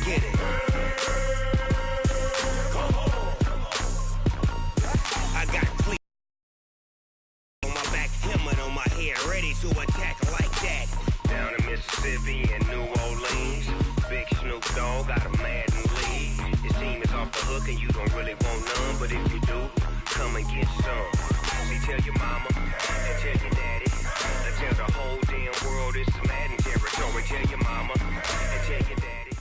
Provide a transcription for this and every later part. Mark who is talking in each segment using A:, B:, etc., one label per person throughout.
A: Get it. I got clean on my back, helmet on my hair, ready to attack like that. Down in Mississippi and New Orleans, Big Snoop Dogg got a mad in league. Your team is off the hook and you don't really want none, but if you do, come and get some. See, tell your mama and tell your daddy, and tell the whole damn world it's Madden territory. Tell your mama and tell your daddy.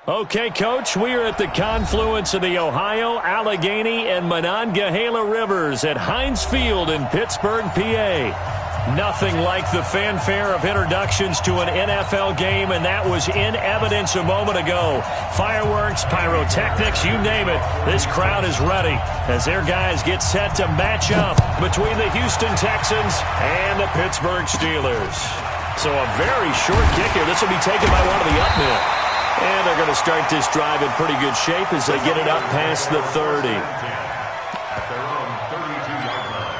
B: Okay, Coach, we are at the confluence of the Ohio, Allegheny, and Monongahela Rivers at Heinz Field in Pittsburgh, PA. Nothing like the fanfare of introductions to an NFL game, and that was in evidence a moment ago. Fireworks, pyrotechnics, you name it. This crowd is ready as their guys get set to match up between the Houston Texans and the Pittsburgh Steelers. So a very short kick here. This will be taken by one of the up men. And they're going to start this drive in pretty good shape as they get it up past the 30.
C: At their own 32-yard line.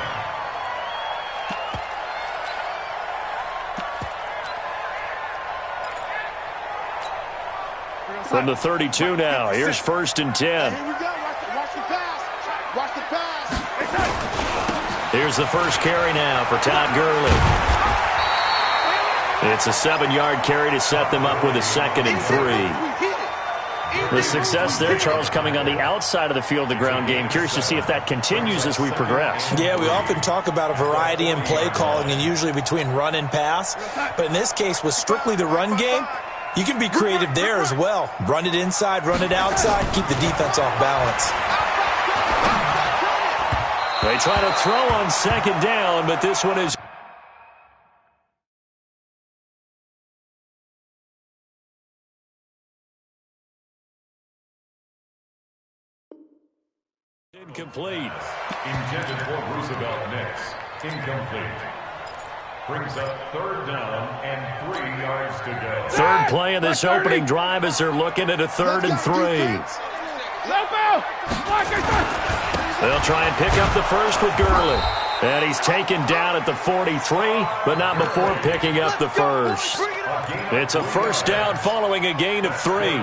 B: From the 32 now, here's 1st and 10.
D: Here we go. Watch the pass. Watch the pass.
B: Here's the first carry now for Todd Gurley. It's a 7-yard carry to set them up with a 2nd and 3. The success there, Charles, coming on the outside of the field, the ground game. Curious to see if that continues as we progress.
E: Yeah, we often talk about a variety in play calling and usually between run and pass. But in this case, with strictly the run game, you can be creative there as well. Run it inside, run it outside, keep the defense off balance.
B: They try to throw on 2nd down, but this one is incomplete.
C: Intended for Roosevelt Nix. Incomplete. Brings up 3rd down and 3 yards to go.
B: Third play of this opening drive as they're looking at a 3rd and 3. They'll try and pick up the first with Gurley. And he's taken down at the 43, but not before picking up the first. It's a 1st down following a gain of 3.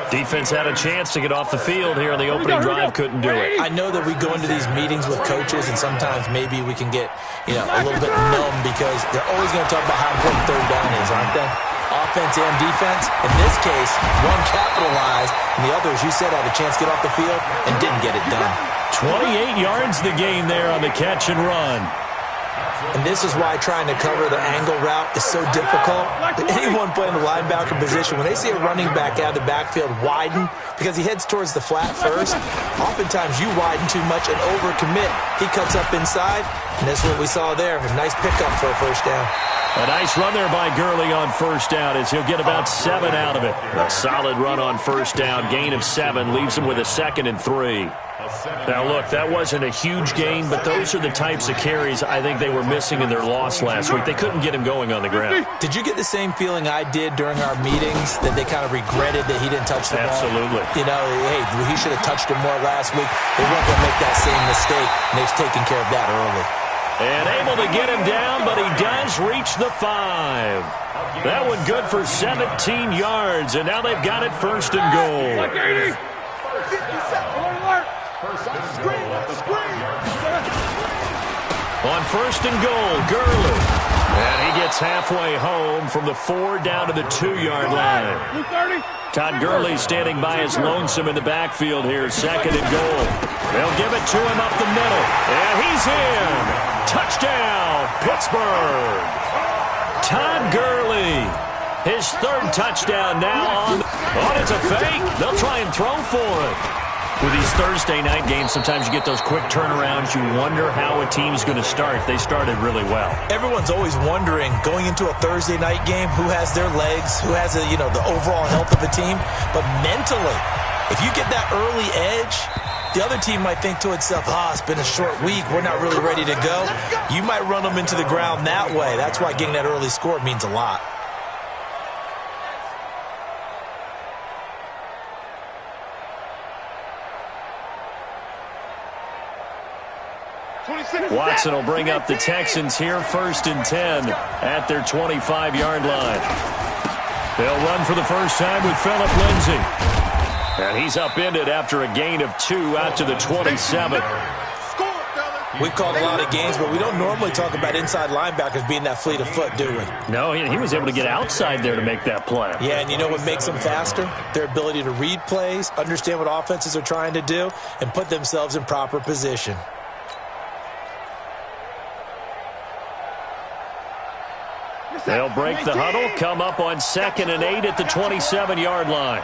B: Defense had a chance to get off the field here in the opening drive, couldn't do it.
E: I know that we go into these meetings with coaches, and sometimes maybe we can get, a little bit numb because they're always going to talk about how important 3rd down is, aren't they? Offense and defense. In this case, one capitalized, and the other, as you said, had a chance to get off the field and didn't get it done.
B: 28 yards the gain there on the catch and run.
E: And this is why trying to cover the angle route is so difficult. Anyone playing the linebacker position, when they see a running back out of the backfield widen, because he heads towards the flat first, oftentimes you widen too much and overcommit. He cuts up inside, and that's what we saw there. A nice pickup for a 1st down.
B: A nice run there by Gurley on 1st down as he'll get about 7 out of it. A solid run on 1st down, gain of 7, leaves him with a 2nd and 3. Now, look, that wasn't a huge gain, but those are the types of carries I think they were missing in their loss last week. They couldn't get him going on the ground.
E: Did you get the same feeling I did during our meetings, that they kind of regretted that he didn't touch the ball?
B: Absolutely.
E: Hey, he should have touched him more last week. They weren't going to make that same mistake, and they've taken care of that early.
B: And able to get him down, but he does reach the 5. That one good for 17 yards, and now they've got it 1st and goal. On 1st and goal, Gurley. And he gets halfway home from the 4 down to the 2-yard line. Todd Gurley standing by his lonesome in the backfield here, 2nd and goal. They'll give it to him up the middle. And he's in. Touchdown, Pittsburgh. Todd Gurley. His 3rd touchdown now on. It's a fake. They'll try and throw for it. With these Thursday night games, sometimes you get those quick turnarounds. You wonder how a team's going to start. They started really well.
E: Everyone's always wondering, going into a Thursday night game, who has their legs, who has the overall health of the team. But mentally, if you get that early edge, the other team might think to itself, it's been a short week. We're not really ready to go. You might run them into the ground that way. That's why getting that early score means a lot.
B: Watson will bring up the Texans here, 1st and 10 at their 25-yard line. They'll run for the first time with Phillip Lindsay. And he's upended after a gain of 2 out to the 27.
E: We've called a lot of games, but we don't normally talk about inside linebackers being that fleet of foot, do we?
B: No, he was able to get outside there to make that play.
E: Yeah, and you know what makes them faster? Their ability to read plays, understand what offenses are trying to do, and put themselves in proper position.
B: They'll break the huddle, come up on 2nd and 8 at the 27-yard line.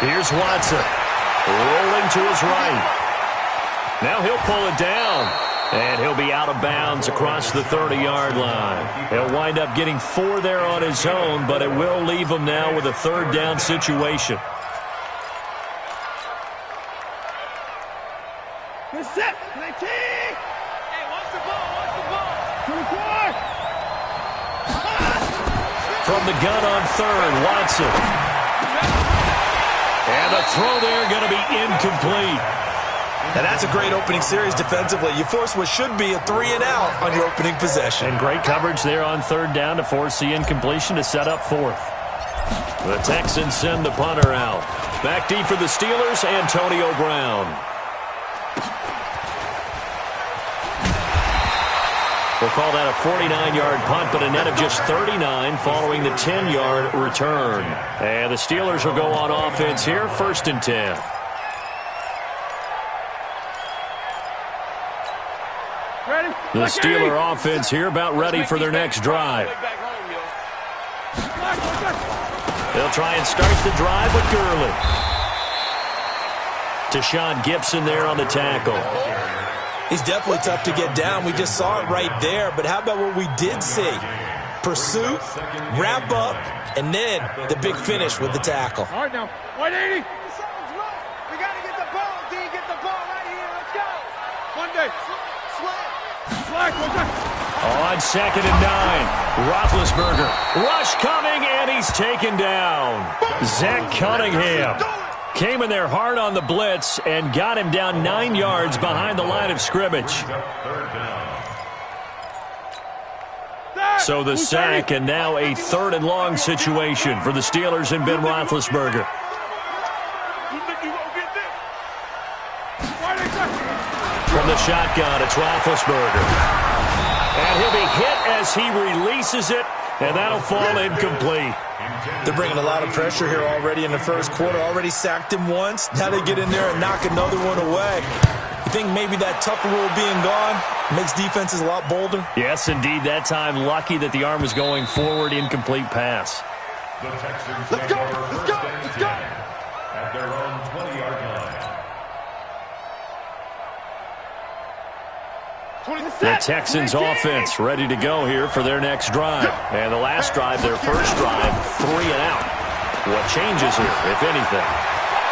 B: Here's Watson, rolling to his right. Now he'll pull it down, and he'll be out of bounds across the 30-yard line. He'll wind up getting 4 there on his own, but it will leave him now with a 3rd down situation.
D: Set. 19. Hey, watch the ball. Watch the ball. 24.
B: From the gun on 3rd, Watson. And the throw there going to be incomplete.
E: And that's a great opening series defensively. You force what should be a 3-and-out on your opening possession.
B: And great coverage there on 3rd down to force the incompletion to set up 4th. The Texans send the punter out. Back deep for the Steelers, Antonio Brown. We'll call that a 49-yard punt, but a net of just 39 following the 10-yard return. And the Steelers will go on offense here, 1st and 10.
D: Ready?
B: The Steeler offense here about ready for their next drive. They'll try and start the drive with Gurley. Tashawn Gibson there on the tackle.
E: He's definitely tough to get down. We just saw it right there. But how about what we did see? Pursuit, wrap up, and then the big finish with the tackle.
D: All right, now. 180. Something's wrong. We got to get the ball, D. Get the ball right here. Let's go. One day. Slide.
B: On 2nd and 9, Roethlisberger. Rush coming, and he's taken down. Zach Cunningham came in there hard on the blitz and got him down 9 yards behind the line of scrimmage. So the sack, and now a 3rd and long situation for the Steelers and Ben Roethlisberger. From the shotgun, it's Roethlisberger. And he'll be hit as he releases it, and that'll fall incomplete.
E: They're bringing a lot of pressure here already in the 1st quarter. Already sacked him once. Now they get in there and knock another one away. You think maybe that Tucker rule being gone makes defenses a lot bolder?
B: Yes, indeed. That time, lucky that the arm was going forward. Incomplete pass.
C: The Texans
D: Let's go. Let's go. Let's go.
C: At their own 20-yard line.
B: The Texans offense ready to go here for their next drive. And the last drive, their first drive, 3 and out. What changes here, if anything?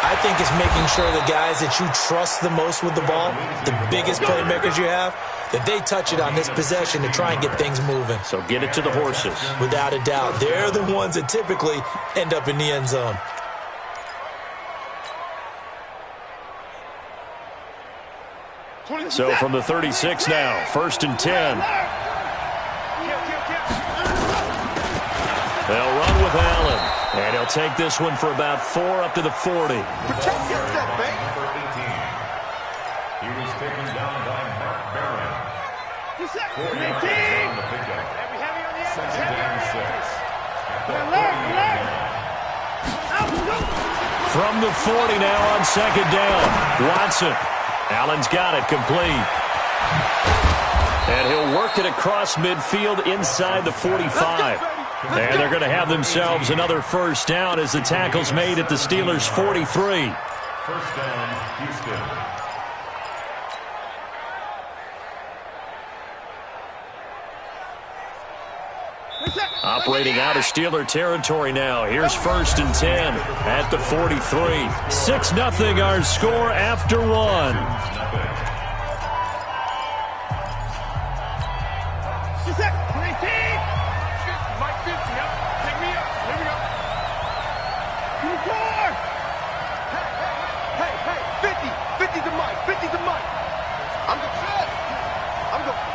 E: I think it's making sure the guys that you trust the most with the ball, the biggest playmakers you have, that they touch it on this possession to try and get things moving.
B: So get it to the horses.
E: Without a doubt. They're the ones that typically end up in the end zone.
B: So from the 36 now, 1st and 10. They'll run with Allen. And he'll take this one for about 4 up to the 40.
D: Protect yourself, man.
C: Number 18. He was taken down by Mark Barron. 4 yards on the pickup. Second and 6. At the 40-yard line.
B: From the 40 now on 2nd down. Watson. Allen's got it complete. And he'll work it across midfield inside the 45. And they're going to have themselves another 1st down as the tackle's made at the Steelers' 43.
C: 1st down, Houston.
B: Operating out of Steeler territory now. Here's 1st and 10 at the 43. 6-0 our score after 1.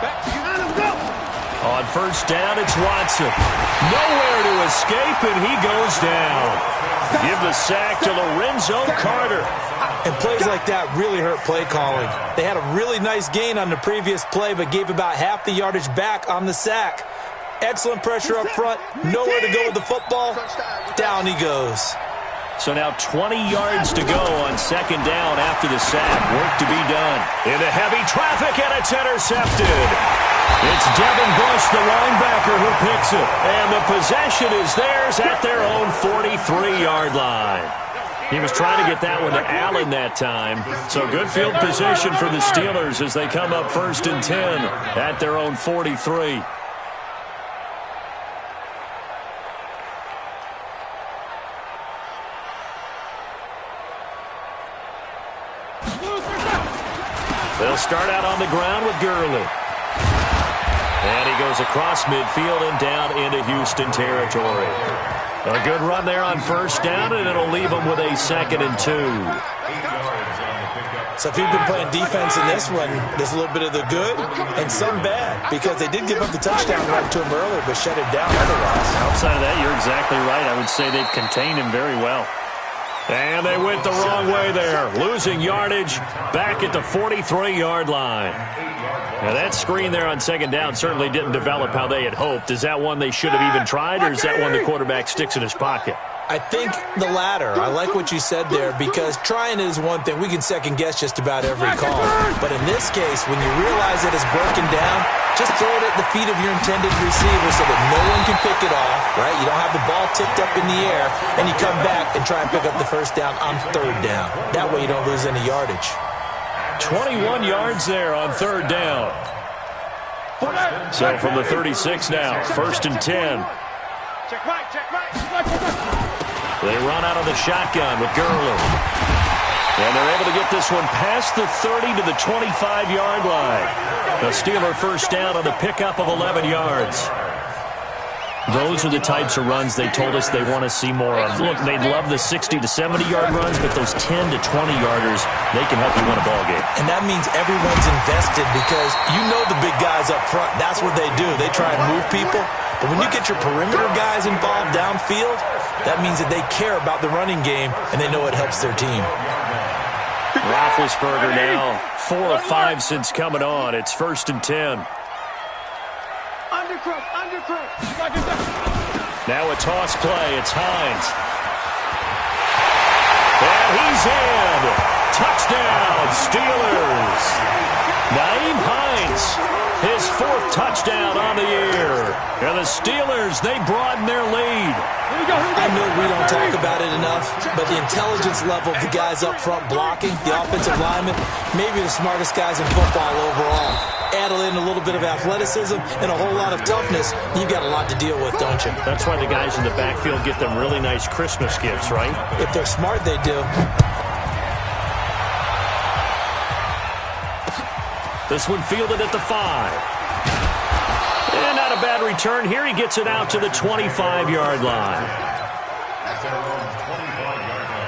D: Back to you.
B: On first down, it's Watson. Nowhere to escape, and he goes down. Give the sack to Lorenzo Carter.
E: And plays like that really hurt play calling. They had a really nice gain on the previous play, but gave about half the yardage back on the sack. Excellent pressure up front. Nowhere to go with the football. Down he goes.
B: So now 20 yards to go on second down after the sack. Work to be done. Into heavy traffic, and it's intercepted. It's Devin Bush, the linebacker, who picks it. And the possession is theirs at their own 43-yard line. He was trying to get that one to Allen that time. So good field position for the Steelers as they come up 1st and 10 at their own 43. They'll start out on the ground with Gurley. And he goes across midfield and down into Houston territory. A good run there on first down, and it'll leave them with a 2nd and 2.
E: So if you've been playing defense in this one, there's a little bit of the good and some bad, because they did give up the touchdown run to him earlier, but shut it down otherwise.
B: Outside of that, you're exactly right. I would say they've contained him very well. And they went the wrong way there, losing yardage back at the 43-yard line. Now, that screen there on second down certainly didn't develop how they had hoped. Is that one they should have even tried, or is that one the quarterback sticks in his pocket?
E: I think the latter. I like what you said there, because trying is one thing. We can second-guess just about every call. But in this case, when you realize that it's broken down, just throw it at the feet of your intended receiver so that no one can pick it off, right? You don't have the ball tipped up in the air, and you come back and try and pick up the first down on third down. That way you don't lose any yardage.
B: 21 yards there on third down. So from the 36 now, 1st and 10.
D: Check right.
B: They run out of the shotgun with Gurley. And they're able to get this one past the 30 to the 25-yard line. The Steeler first down on the pickup of 11 yards. Those are the types of runs they told us they want to see more of. Look, they love the 60 to 70-yard runs, but those 10 to 20-yarders, they can help you win a ball game.
E: And that means everyone's invested, because you know the big guys up front. That's what they do. They try and move people. But when you get your perimeter guys involved downfield, that means that they care about the running game, and they know it helps their team.
B: Roethlisberger now 4 of 5 since coming on. It's 1st and 10. Now a toss play. It's Hines. And he's in. Touchdown, Steelers. Nyheim Hines, his 4th touchdown on the year. And the Steelers, they broaden their lead.
E: I know we don't talk about it enough, but the intelligence level of the guys up front blocking, the offensive linemen, maybe the smartest guys in football overall. Add in a little bit of athleticism and a whole lot of toughness, you've got a lot to deal with, don't you?
B: That's why the guys in the backfield get them really nice Christmas gifts, right?
E: If they're smart, they do.
B: This one fielded at the 5. And not a bad return here. He gets it out to the 25-yard line.
C: That's their own 25-yard line.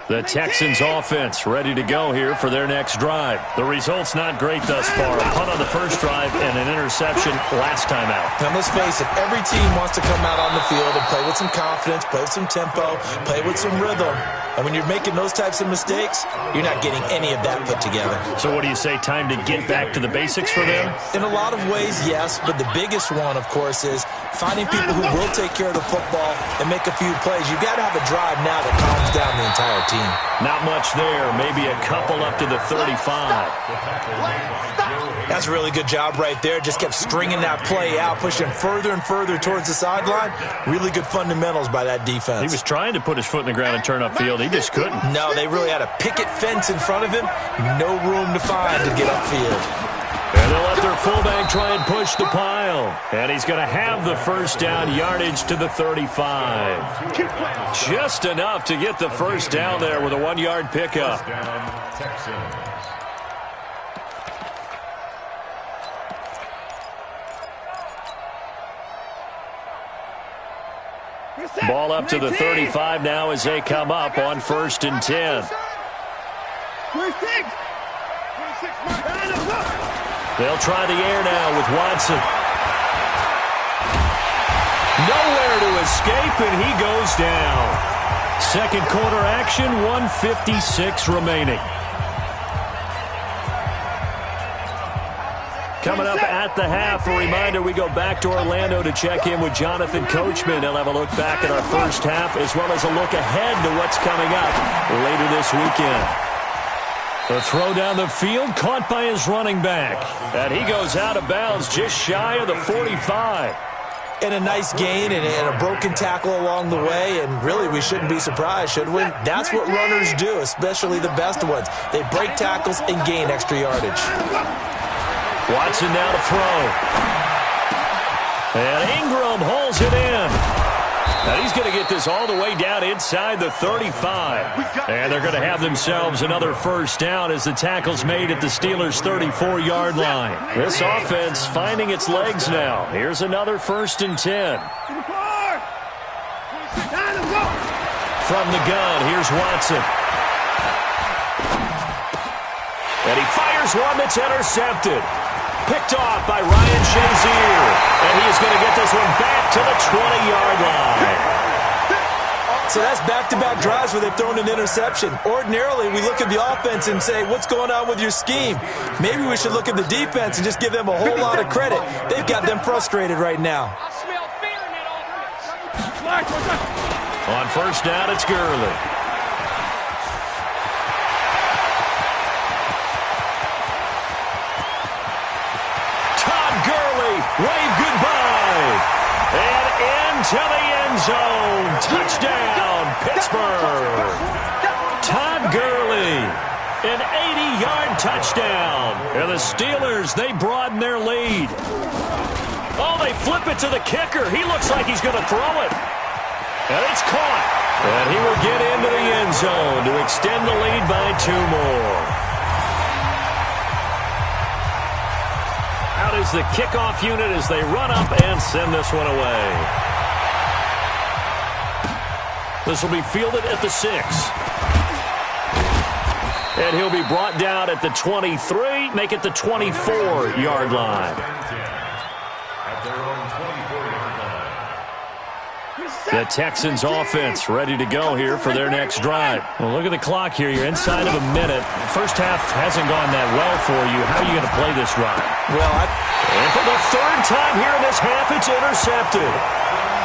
B: The Texans offense ready to go here for their next drive. The result's not great thus far. A punt on the first drive and an interception last time out.
E: Now, let's face it, every team wants to come out on the field and play with some confidence, play with some tempo, play with some rhythm. And when you're making those types of mistakes, you're not getting any of that put together.
B: So what do you say, time to get back to the basics for them?
E: In a lot of ways, yes, but the biggest one, of course, is finding people who will take care of the football and make a few plays. You've got to have a drive now that calms down the entire team.
B: Not much there. Maybe a couple up to the 35.
E: That's a really good job right there. Just kept stringing that play out, pushing further and further towards the sideline. Really good fundamentals by that defense.
B: He was trying to put his foot in the ground and turn upfield. He just couldn't.
E: No, they really had a picket fence in front of him. No room to find to get upfield.
B: And they'll let their fullback try and push the pile. And he's going to have the first down, yardage to the 35. Just enough to get the first down there with a 1-yard pickup. Ball up to the 35 now as they come up on 1st and 10.
D: 26.
B: They'll try the air now with Watson. Nowhere to escape, and he goes down. Second quarter action, 1:56 remaining. Coming up at the half, a reminder, we go back to Orlando to check in with Jonathan Coachman. He'll have a look back at our first half as well as a look ahead to what's coming up later this weekend. The throw down the field caught by his running back. And he goes out of bounds just shy of the 45.
E: And a nice gain and a broken tackle along the way, and really we shouldn't be surprised, should we? That's what runners do, especially the best ones. They break tackles and gain extra yardage.
B: Watson now to throw. And Ingram holds it in. And he's going to get this all the way down inside the 35. And they're going to have themselves another first down as the tackle's made at the Steelers' 34-yard line. This offense finding its legs now. Here's another 1st and 10. From the gun, here's Watson. And he fires one that's intercepted. Picked off by Ryan Shazier. And he is going to get this one back to the 20-yard line.
E: So that's back-to-back drives where they've thrown an interception. Ordinarily, we look at the offense and say, what's going on with your scheme? Maybe we should look at the defense and just give them a whole lot of credit. They've got them frustrated right now.
B: On first down, it's Gurley. Wave goodbye. And into the end zone. Touchdown, Pittsburgh. Todd Gurley. An 80-yard touchdown. And the Steelers, they broaden their lead. Oh, they flip it to the kicker. He looks like he's going to throw it. And it's caught. And he will get into the end zone to extend the lead by 2 more. Out is the kickoff unit as they run up and send this one away. This will be fielded at the 6. And he'll be brought down at the 23, make it the 24-yard line.
C: At their own 24-yard line.
B: The Texans offense ready to go here for their next drive. Well, look at the clock here. You're inside of a minute. First half hasn't gone that well for you. How are you going to play this drive?
E: Well,
B: and for the 3rd time here in this half, it's intercepted.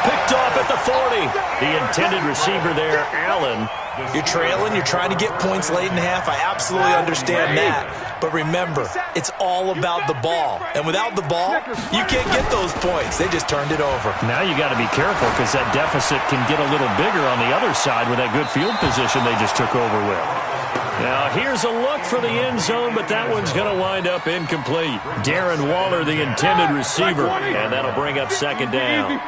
B: Picked off at the 40. The intended receiver there, Allen.
E: You're trailing. You're trying to get points late in half. I absolutely understand that. But remember, it's all about the ball. And without the ball, you can't get those points. They just turned it over.
B: Now you got to be careful because that deficit can get a little bigger on the other side with that good field position they just took over with. Now here's a look for the end zone, but that one's going to wind up incomplete. Darren Waller, the intended receiver, and that'll bring up 2nd down.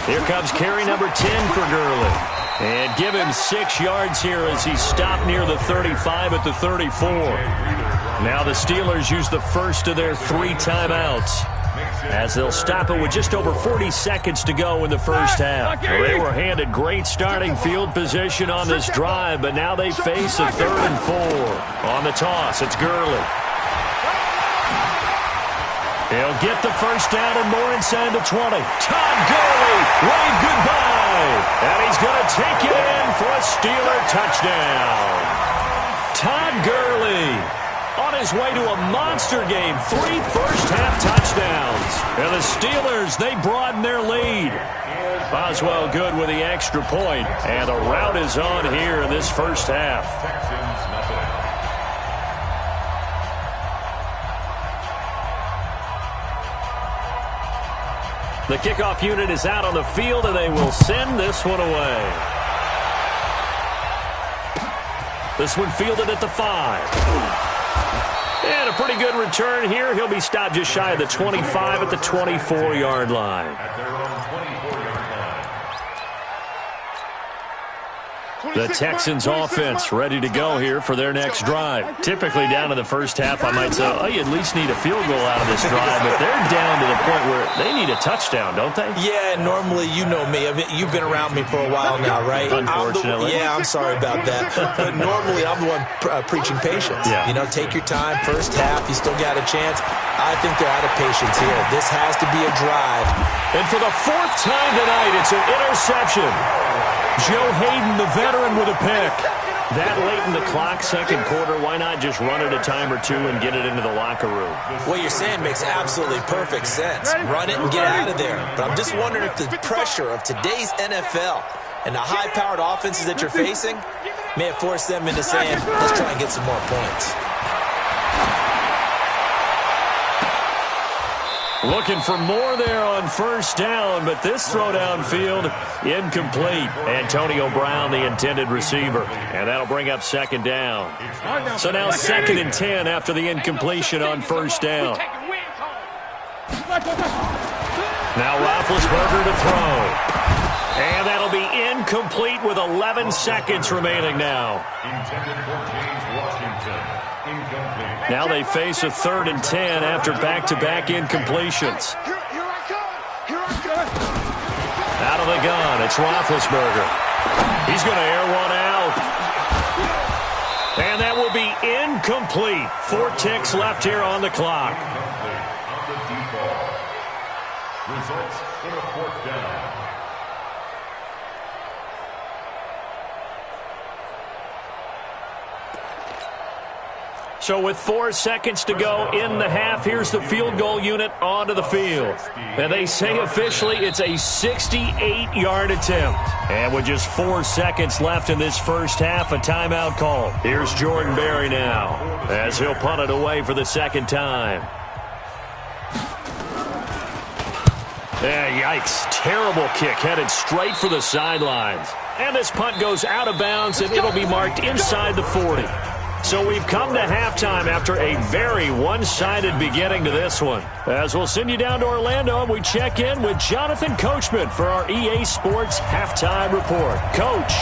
B: Here comes carry number 10 for Gurley. And give him 6 yards here as he stopped near the 35 at the 34. Now the Steelers use the first of their 3 timeouts as they'll stop it with just over 40 seconds to go in the first half. Well, they were handed great starting field position on this drive, but now they face a 3rd and 4. On the toss, it's Gurley. He'll get the first down and more inside the 20. Todd Gurley, wave goodbye. And he's going to take it in for a Steeler touchdown. Todd Gurley on his way to a monster game. 3 first-half touchdowns. And the Steelers, they broaden their lead. Boswell good with the extra point. And the rout is on here in this first half. The kickoff unit is out on the field, and they will send this one away. This one fielded at the 5. And a pretty good return here. He'll be stopped just shy of the 25 at the 24-yard line.
C: At their own 24-yard
B: The Texans offense ready to go here for their next drive. Typically down in the first half, I might say, oh, you at least need a field goal out of this drive, but they're down to the point where they need a touchdown, don't they?
E: Yeah, normally, you know me. I mean, you've been around me for a while now, right?
B: Unfortunately.
E: I'm sorry about that. But normally, I'm the one preaching patience.
B: Yeah.
E: You know, take your time. First half, you still got a chance. I think they're out of patience here. This has to be a drive.
B: And for the fourth time tonight, it's an interception. Joe Hayden, the veteran, with a pick. That late in the clock, second quarter, why not just run it a time or two and get it into the locker room?
E: What you're saying makes absolutely perfect sense. Run it and get out of there. But I'm just wondering if the pressure of today's NFL and the high-powered offenses that you're facing may have forced them into saying, let's try and get some more points.
B: Looking for more there on first down, but this throw downfield incomplete. Antonio Brown, the intended receiver, and that'll bring up second down. So now 2nd and 10 after the incompletion on first down. Now Roethlisberger to throw. And that'll be incomplete with 11 seconds remaining now.
C: Intended for James Washington. Incomplete.
B: Now they face a 3rd and 10 after back-to-back incompletions. Out of the gun, it's Roethlisberger. He's going to air one out. And that will be incomplete. 4 ticks left here on the clock.
C: Incomplete on the deep ball. Results in a 4th down.
B: So with 4 seconds to go in the half, here's the field goal unit onto the field. And they say officially it's a 68-yard attempt. And with just 4 seconds left in this first half, a timeout call. Here's Jordan Berry now as he'll punt it away for the second time. Yikes. Terrible kick headed straight for the sidelines. And this punt goes out of bounds, and it'll be marked inside the 40. So we've come to halftime after a very one-sided beginning to this one. As we'll send you down to Orlando, and we check in with Jonathan Coachman for our EA Sports Halftime Report. Coach.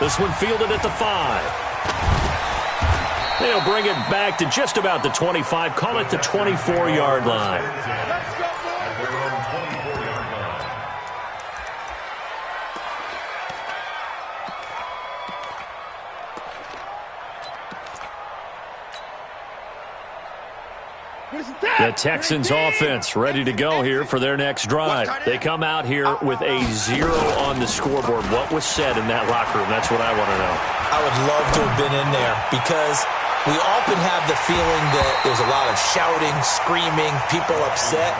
B: This one fielded at the 5. They'll bring it back to just about the 25, call it the 24-yard line. The Texans offense ready to go here for their next drive. They come out here with a 0 on the scoreboard. What was said in that locker room? That's what I want to know.
E: I would love to have been in there because we often have the feeling that there's a lot of shouting, screaming, people upset.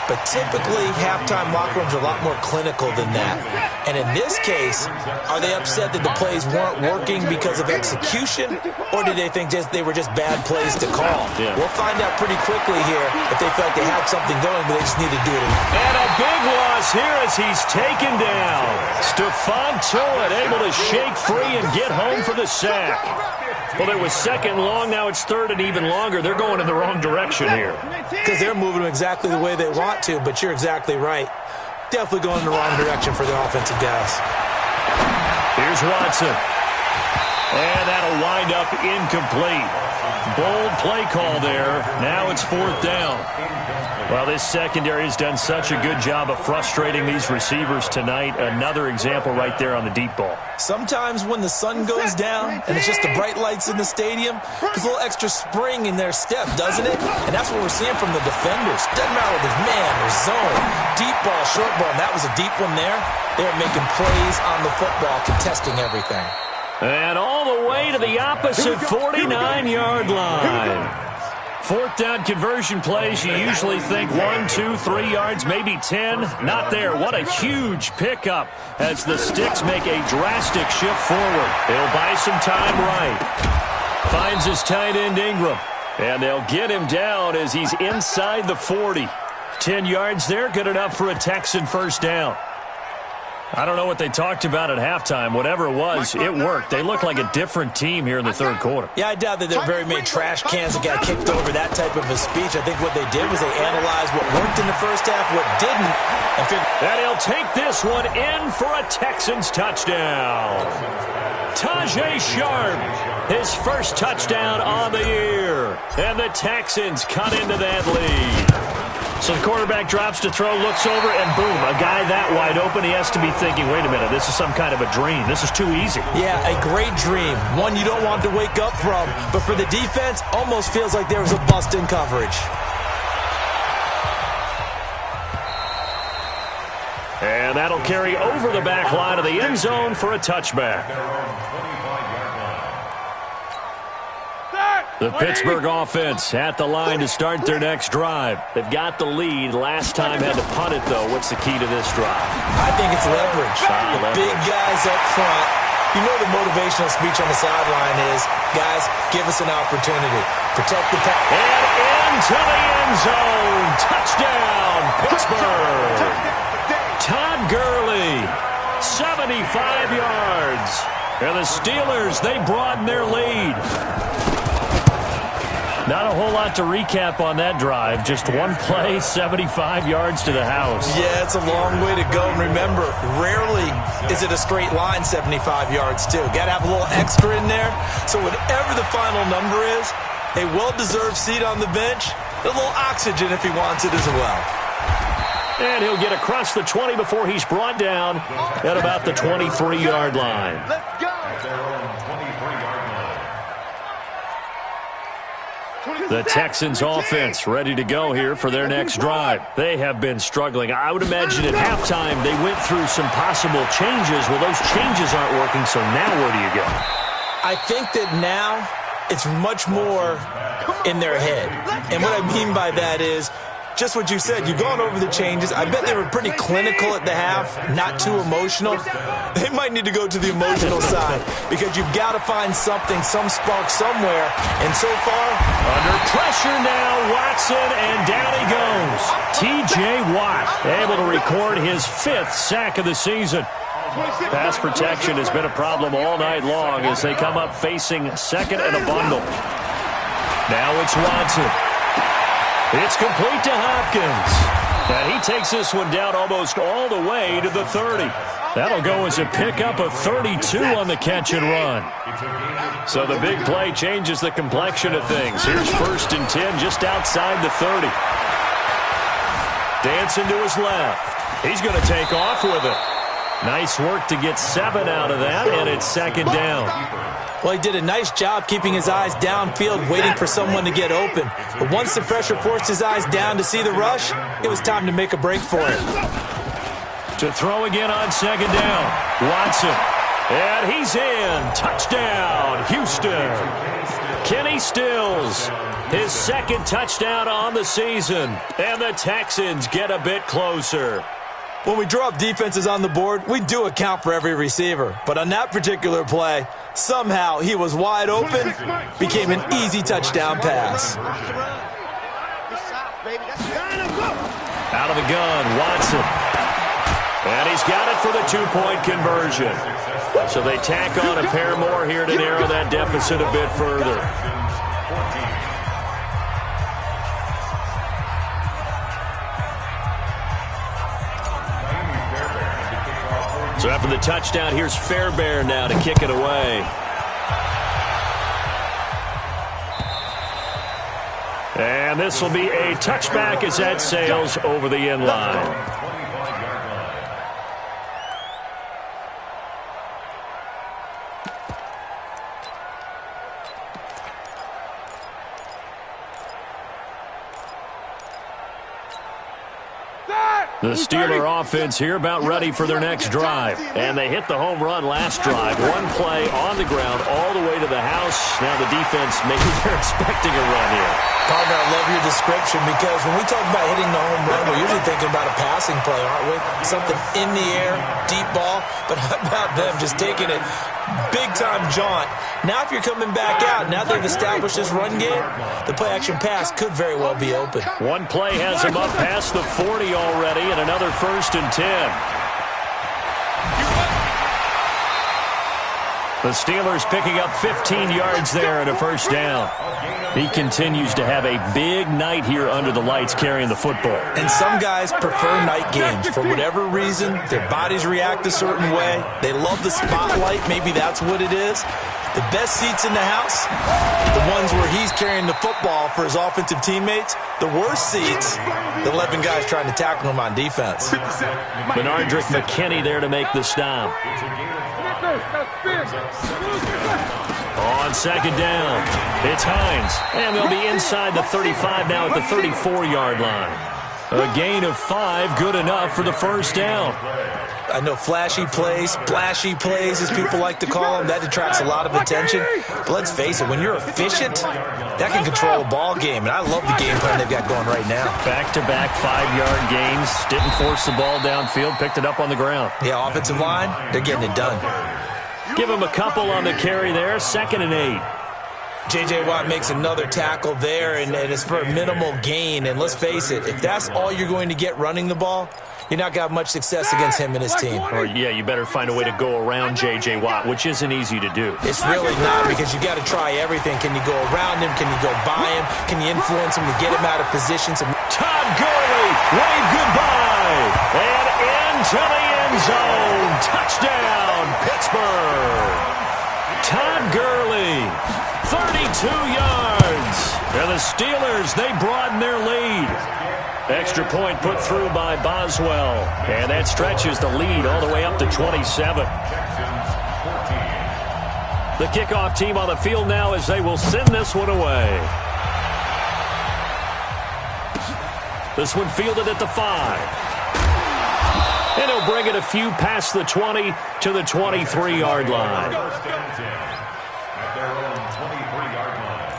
E: But typically, halftime locker rooms are a lot more clinical than that. And in this case, are they upset that the plays weren't working because of execution? Or did they think they were just bad plays to call?
B: Yeah.
E: We'll find out pretty quickly here if they felt they had something going, but they just need to do it.
B: And a big loss here as he's taken down. Stephon Tuitt able to shake free and get home for the sack. Well, it was 2nd long. Now it's 3rd and even longer. They're going in the wrong direction here.
E: Because they're moving exactly the way they want to, but you're exactly right. Definitely going in the wrong direction for the offensive guys.
B: Here's Watson. And that'll wind up incomplete. Bold play call there. Now it's 4th down. Well, this secondary has done such a good job of frustrating these receivers tonight. Another example right there on the deep ball.
E: Sometimes when the sun goes down and it's just the bright lights in the stadium, there's a little extra spring in their step, doesn't it? And that's what we're seeing from the defenders. Doesn't matter whether it's man or zone, deep ball, short ball. And that was a deep one there. They're making plays on the football, contesting everything.
B: And all the way to the opposite 49-yard line. 4th down conversion plays, you usually think 1, 2, 3 yards, maybe 10. Not there. What a huge pickup as the Sticks make a drastic shift forward. He'll buy some time right. Finds his tight end Ingram. And they'll get him down as he's inside the 40. 10 yards there, good enough for a Texan first down. I don't know what they talked about at halftime. Whatever it was, it worked. They look like a different team here in the third quarter.
E: Yeah, I doubt that there are very many trash cans that got kicked over, that type of a speech. I think what they did was they analyzed what worked in the first half, what didn't, and figured.
B: And he'll take this one in for a Texans touchdown. Tajay Sharp, his first touchdown on the year. And the Texans cut into that lead. So the quarterback drops to throw, looks over, and boom, a guy that wide open, he has to be thinking, wait a minute, this is some kind of a dream. This is too easy.
E: Yeah, a great dream. One you don't want to wake up from. But for the defense, almost feels like there was a bust in coverage.
B: And that'll carry over the back line of the end zone for a touchback. The Pittsburgh offense at the line to start their next drive. They've got the lead. Last time had to punt it, though. What's the key to this drive?
E: I think it's leverage. The big guys up front. You know the motivational speech on the sideline is, guys, give us an opportunity. Protect the pass.
B: And into the end zone. Touchdown, Pittsburgh. Todd Gurley, 75 yards. And the Steelers, they broaden their lead. Not a whole lot to recap on that drive. Just one play, 75 yards to the house.
E: Yeah, it's a long way to go. And remember, rarely is it a straight line 75 yards, too. Got to have a little extra in there. So whatever the final number is, a well-deserved seat on the bench, a little oxygen if he wants it as well.
B: And he'll get across the 20 before he's brought down at about the 23-yard line.
D: Let's go.
B: The Texans offense ready to go here for their next drive. They have been struggling. I would imagine at halftime they went through some possible changes. Well, those changes aren't working, so now where do you go?
E: I think that now it's much more in their head. And what I mean by that is just what you said. You've gone over the changes. I bet they were pretty clinical at the half, not too emotional. They might need to go to the emotional side because you've got to find something, some spark somewhere. And so far,
B: under pressure now, Watson, and down he goes. T.J. Watt able to record his 5th sack of the season. Pass protection has been a problem all night long as they come up facing second and a bundle. Now it's Watson. It's complete to Hopkins. And he takes this one down almost all the way to the 30. That'll go as a pickup of 32 on the catch and run. So the big play changes the complexion of things. Here's 1st and 10 just outside the 30. Dancing to his left. He's going to take off with it. Nice work to get 7 out of that, and it's 2nd down.
E: Well, he did a nice job keeping his eyes downfield, waiting for someone to get open. But once the pressure forced his eyes down to see the rush, it was time to make a break for him.
B: To throw again on 2nd down. Watson. And he's in. Touchdown, Houston. Kenny Stills, his 2nd touchdown on the season. And the Texans get a bit closer.
E: When we draw up defenses on the board, we do account for every receiver. But on that particular play, somehow he was wide open, became an easy touchdown pass.
B: Out of the gun, Watson. And he's got it for the 2-point conversion. So they tack on a pair more here to narrow that deficit a bit further. So after the touchdown, here's Fairbairn now to kick it away. And this will be a touchback as that sails over the end line. The Steeler offense here about ready for their next drive. And they hit the home run last drive. One play on the ground all the way to the house. Now the defense, maybe they're expecting a run here.
E: Partner, I love your description because when we talk about hitting the home run, we're usually thinking about a passing play, aren't we? Something in the air, deep ball. But how about them just taking it big-time jaunt? Now if you're coming back out, now they've established this run game, the play-action pass could very well be open.
B: One play has him up past the 40 already, and another 1st and 10. The Steelers picking up 15 yards there and a first down. He continues to have a big night here under the lights carrying the football.
E: And some guys prefer night games. For whatever reason, their bodies react a certain way. They love the spotlight. Maybe that's what it is. The best seats in the house, the ones where he's carrying the football for his offensive teammates. The worst seats, the 11 guys trying to tackle him on defense.
B: Benardrick McKinney there to make the stop. On second down, it's Hines. And they'll be inside the 35 now at the 34-yard line. A gain of 5, good enough for the first down.
E: I know flashy plays, splashy plays, as people like to call them, that detracts a lot of attention. But let's face it, when you're efficient, that can control a ball game. And I love the game plan they've got going right now.
B: Back-to-back 5-yard gains. Didn't force the ball downfield, picked it up on the ground.
E: Yeah, offensive line, they're getting it done.
B: Give him a couple on the carry there, 2nd and 8.
E: J.J. Watt makes another tackle there, and it's for a minimal gain. And let's face it, if that's all you're going to get running the ball, you're not going to have much success against him and his team.
B: Or, yeah, you better find a way to go around J.J. Watt, which isn't easy to do.
E: It's really not, because you got to try everything. Can you go around him? Can you go by him? Can you influence him to get him out of position?
B: Todd Gurley, wave goodbye, and into the end zone. Touchdown, Pittsburgh. Todd Gurley, 32 yards. And the Steelers, they broaden their lead. Extra point put through by Boswell. And that stretches the lead all the way up to 27. The kickoff team on the field now as they will send this one away. This one fielded at the 5. And he'll bring it a few past the 20 to the 23-yard line.
C: At their own 23-yard line.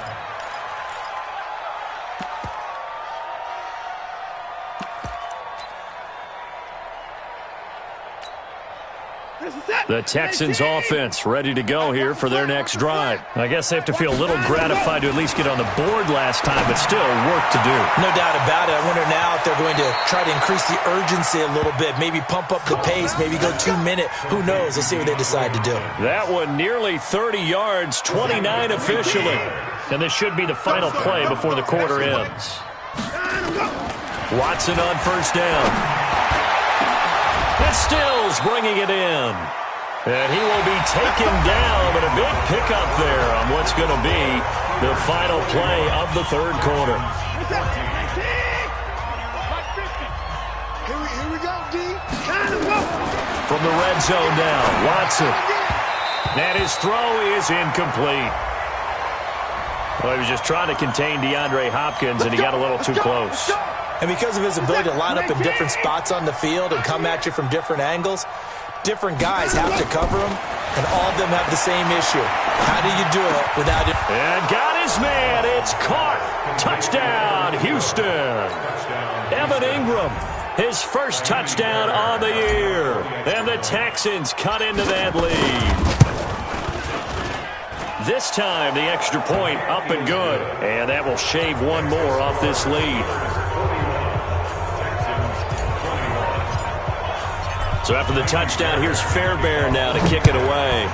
B: The Texans offense ready to go here for their next drive. I guess they have to feel a little gratified to at least get on the board last time, but still work to do.
E: No doubt about it. I wonder now if they're going to try to increase the urgency a little bit, maybe pump up the pace, maybe go 2-minute. Who knows? Let's see what they decide to do.
B: That one nearly 30 yards, 29 officially. And this should be the final play before the quarter ends. Watson on first down. And Stills bringing it in. And he will be taken down, but a big pickup there on what's going to be the final play of the third quarter.
D: Here we go, D.
B: From the red zone now, Watson. And his throw is incomplete. Well, he was just trying to contain DeAndre Hopkins, and he got a little too close.
E: And because of his ability to line up in different spots on the field and come at you from different angles, different guys have to cover him, and all of them have the same issue. How do you do it without it?
B: And got his man. It's caught. Touchdown, Houston. Evan Ingram, his first touchdown on the year. And the Texans cut into that lead. This time, the extra point up and good. And that will shave one more off this lead. So after the touchdown, here's Fairbairn now to kick it away.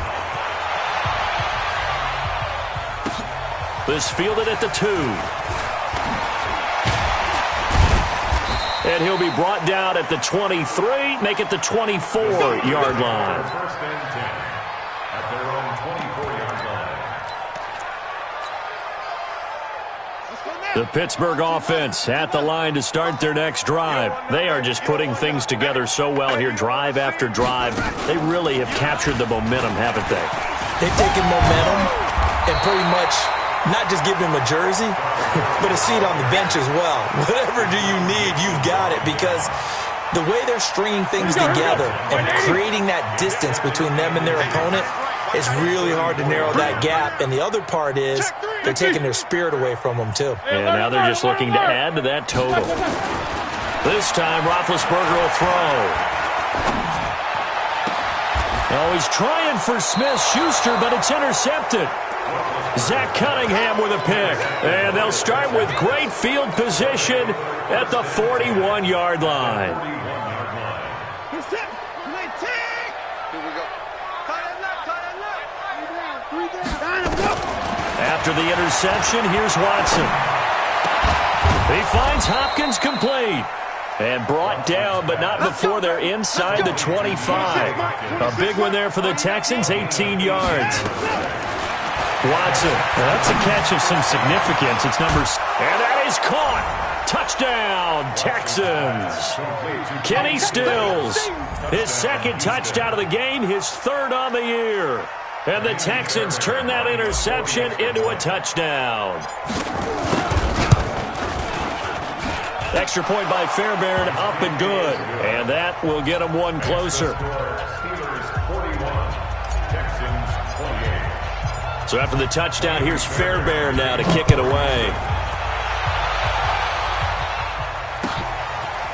B: This fielded at the 2. And he'll be brought down at the 23, make it the 24-yard line.
C: First and 10 at their own 24-yard line.
B: The Pittsburgh offense at the line to start their next drive. They are just putting things together so well here, drive after drive. They really have captured the momentum, haven't they?
E: They've taken momentum and pretty much not just give him a jersey, but a seat on the bench as well. Whatever do you need, you've got it, because the way they're stringing things together and creating that distance between them and their opponent, it's really hard to narrow that gap. And the other part is they're taking their spirit away from them, too.
B: And now they're just looking to add to that total. This time, Roethlisberger will throw. Oh, he's trying for Smith-Schuster, but it's intercepted. Zach Cunningham with a pick. And they'll start with great field position at the 41-yard line. After the interception, here's Watson. He finds Hopkins complete. And brought down, but not before they're inside the 25. A big one there for the Texans, 18 yards. Watson, that's a catch of some significance. It's number 6. And that is caught. Touchdown, Texans. Kenny Stills, his second touchdown of the game, his third on the year. And the Texans turn that interception into a touchdown. Extra point by Fairbairn, up and good. And that will get them one closer. So after the touchdown, here's Fairbairn now to kick it away.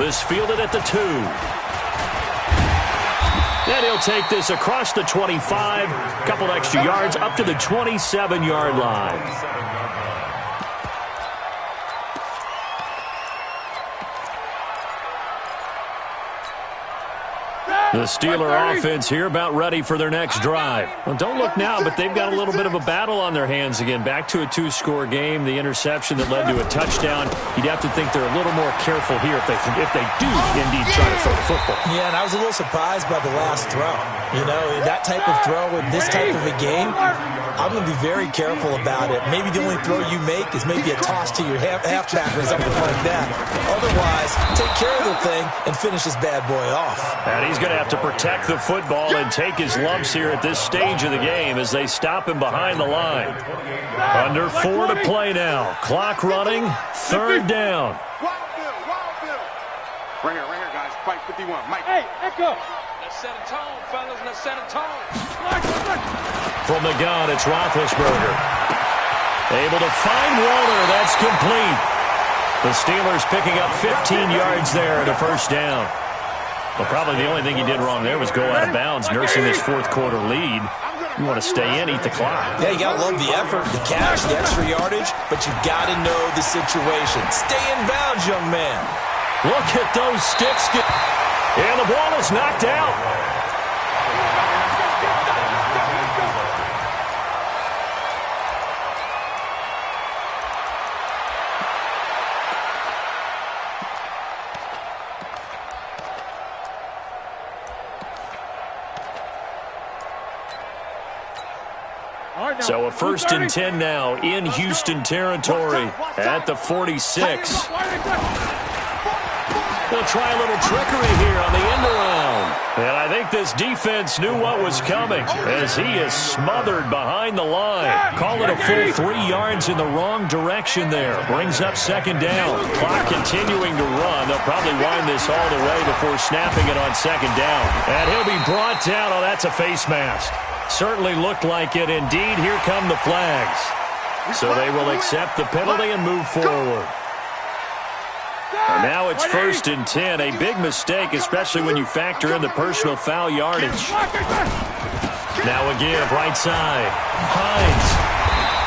B: This fielded at the 2. And he'll take this across the 25. A couple extra yards up to the 27-yard line. The Steeler offense here about ready for their next drive. Well, don't look now, but they've got a little bit of a battle on their hands again. Back to a 2-score game. The interception that led to a touchdown. You'd have to think they're a little more careful here if they do indeed try to throw the football. Yeah, and I was a little surprised by the last throw. You know, that type of throw in this type of a game, I'm going to be very careful about it. Maybe the only throw you make is maybe a toss to your halfback or something like that. Otherwise, take care of the thing and finish this bad boy off. And he's going to have to protect the football and take his lumps here at this stage of the game as they stop him behind the line. Under 4 to play now. Clock running. 3rd down.
D: Right here, guys. Fight 51. Mike. Hey, Echo. Let's set a tone, fellas. Let's set a tone.
B: From the gun, it's Roethlisberger. Able to find Walter. That's complete. The Steelers picking up 15 yards there at a 1st down. Well, probably the only thing he did wrong there was go out of bounds, nursing this 4th quarter lead. You want to stay in, eat the clock. Yeah, you got to love the effort, the cash, the extra yardage, but you got to know the situation. Stay in bounds, young man. Look at those sticks. And the ball is knocked out. So a 1st and 10 now in Houston territory at the 46. They'll try a little trickery here on the end around. And I think this defense knew what was coming as he is smothered behind the line. Call it a full 3 yards in the wrong direction there. Brings up 2nd down. Clock continuing to run. They'll probably wind this all the way before snapping it on 2nd down. And he'll be brought down. Oh, that's a face mask. Certainly looked like it. Indeed, here come the flags. So they will accept the penalty and move forward. And now it's 1st and 10. A big mistake, especially when you factor in the personal foul yardage. Now a give, right side. Hines.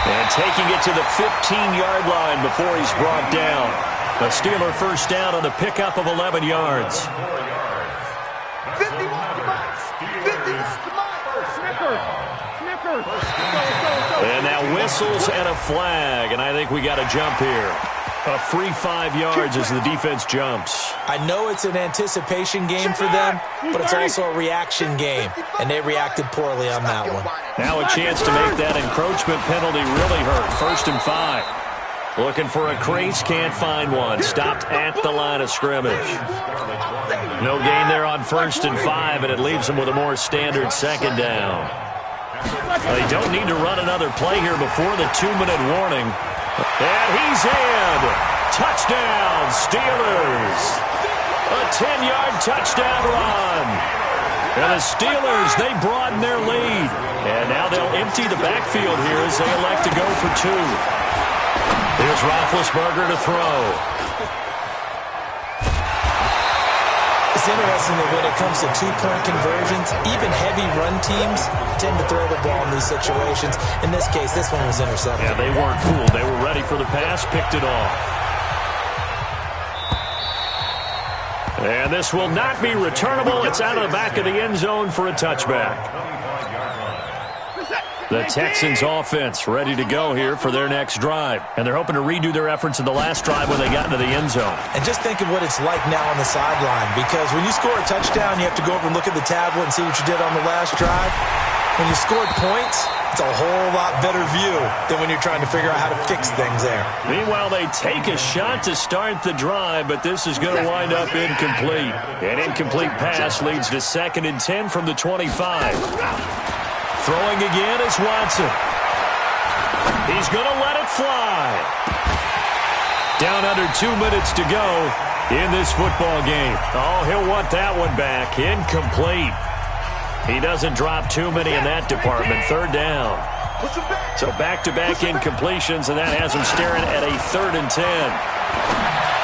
B: And taking it to the 15-yard line before he's brought down. A Steeler 1st down on the pickup of 11 yards.
D: 51
B: And now whistles and a flag, and I think we got a jump here. A free 5 yards as the defense jumps. I know it's an anticipation game for them, but it's also a reaction game, and they reacted poorly on that one. Now a chance to make that encroachment penalty really hurt. 1st and 5. Looking for a crease, can't find one. Stopped at the line of scrimmage. No gain there on 1st and 5, and it leaves them with a more standard 2nd down. They don't need to run another play here before the 2-minute warning. And he's in. Touchdown, Steelers. A 10-yard touchdown run. And the Steelers, they broaden their lead. And now they'll empty the backfield here as they elect to go for 2. Here's Roethlisberger to throw. It's interesting that when it comes to 2-point conversions, even heavy run teams tend to throw the ball in these situations. In this case, this one was intercepted. Yeah, they weren't fooled. They were ready for the pass, picked it off. And this will not be returnable. It's out of the back of the end zone for a touchback. The Texans offense ready to go here for their next drive. And they're hoping to redo their efforts in the last drive when they got into the end zone.
E: And just think of what it's like now on the sideline, because when you score a touchdown, you have to go over and look at the tablet and see what you did on the last drive. When you scored points, it's a whole lot better view than when you're trying to figure out how to fix things there.
B: Meanwhile, they take a shot to start the drive, but this is going to wind up incomplete. An incomplete pass leads to 2nd and 10 from the 25. Throwing again is Watson. He's going to let it fly. Down under 2 minutes to go in this football game. Oh, he'll want that one back. Incomplete. He doesn't drop too many in that department. 3rd down. So back-to-back incompletions, and that has him staring at a 3rd and 10.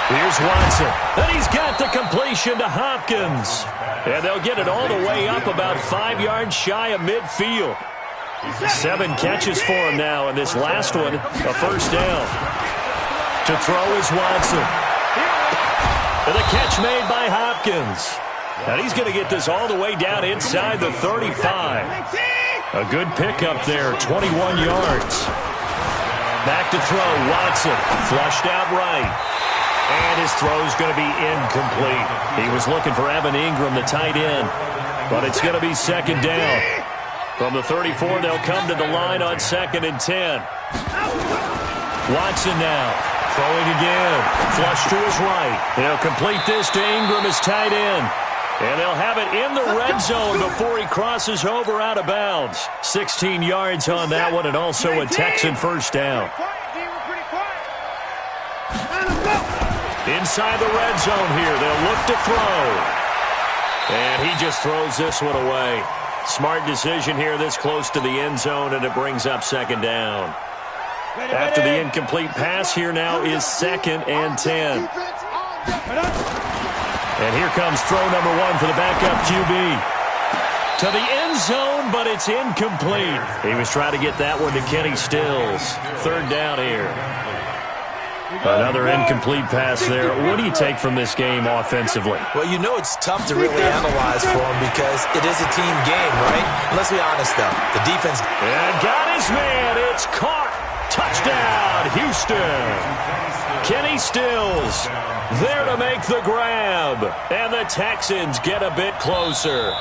B: Here's Watson. And he's got the completion to Hopkins. And they'll get it all the way up about 5 yards shy of midfield. 7 catches for him now, and this last one, a 1st down. To throw is Watson. And the catch made by Hopkins. And he's going to get this all the way down inside the 35. A good pickup there, 21 yards. Back to throw, Watson. Flushed out right. And his throw's going to be incomplete. He was looking for Evan Ingram, the tight end. But it's going to be 2nd down. From the 34, they'll come to the line on 2nd and 10. Watson now. Throwing again. Flush to his right. He'll complete this to Ingram, his tight end. And they'll have it in the red zone before he crosses over out of bounds. 16 yards on that one, and also a Texan 1st down. Inside the red zone here, they'll look to throw. And he just throws this one away. Smart decision here this close to the end zone, and it brings up 2nd down. After the incomplete pass, here now is 2nd and 10. And here comes throw number 1 for the backup QB. To the end zone, but it's incomplete. He was trying to get that one to Kenny Stills. 3rd down here. Another incomplete pass there. What do you take from this game offensively?
E: Well, you know it's tough to really analyze for him because it is a team game, right? Let's be honest, though. The defense...
B: And got his man. It's caught. Touchdown, Houston. Kenny Stills there to make the grab. And the Texans get a bit closer.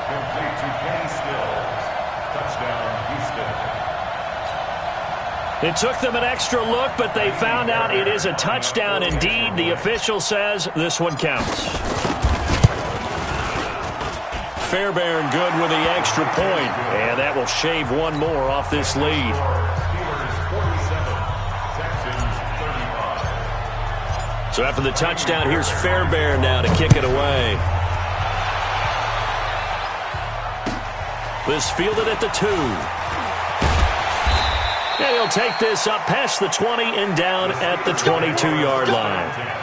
C: Complete to Kenny Stills. Touchdown, Houston.
B: It took them an extra look, but they found out it is a touchdown indeed. The official says this one counts. Fairbairn good with the extra point, and that will shave one more off this lead. So after the touchdown, here's Fairbairn now to kick it away. This fielded at the 2. And he'll take this up past the 20 and down at the 22-yard line.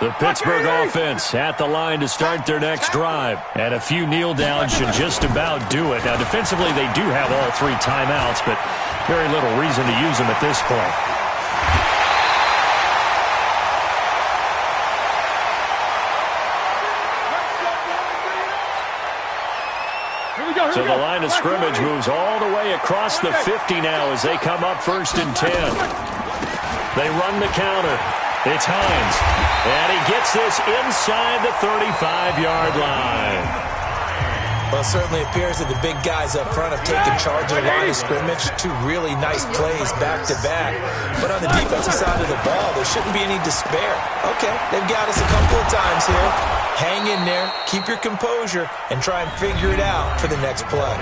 B: The Pittsburgh offense at the line to start their next drive. And a few kneel downs should just about do it. Now, defensively, they do have all 3 timeouts, but very little reason to use them at this point. So the line of scrimmage moves all the way across the 50 now as they come up 1st and 10. They run the counter. It's Hines. And he gets this inside the 35-yard line.
E: Well, it certainly appears that the big guys up front have taken charge of the line of scrimmage. 2 really nice plays back-to-back. But on the defensive side of the ball, there shouldn't be any despair. Okay, they've got us a couple of times here. Hang in there, keep your composure, and try and figure it out for the next play.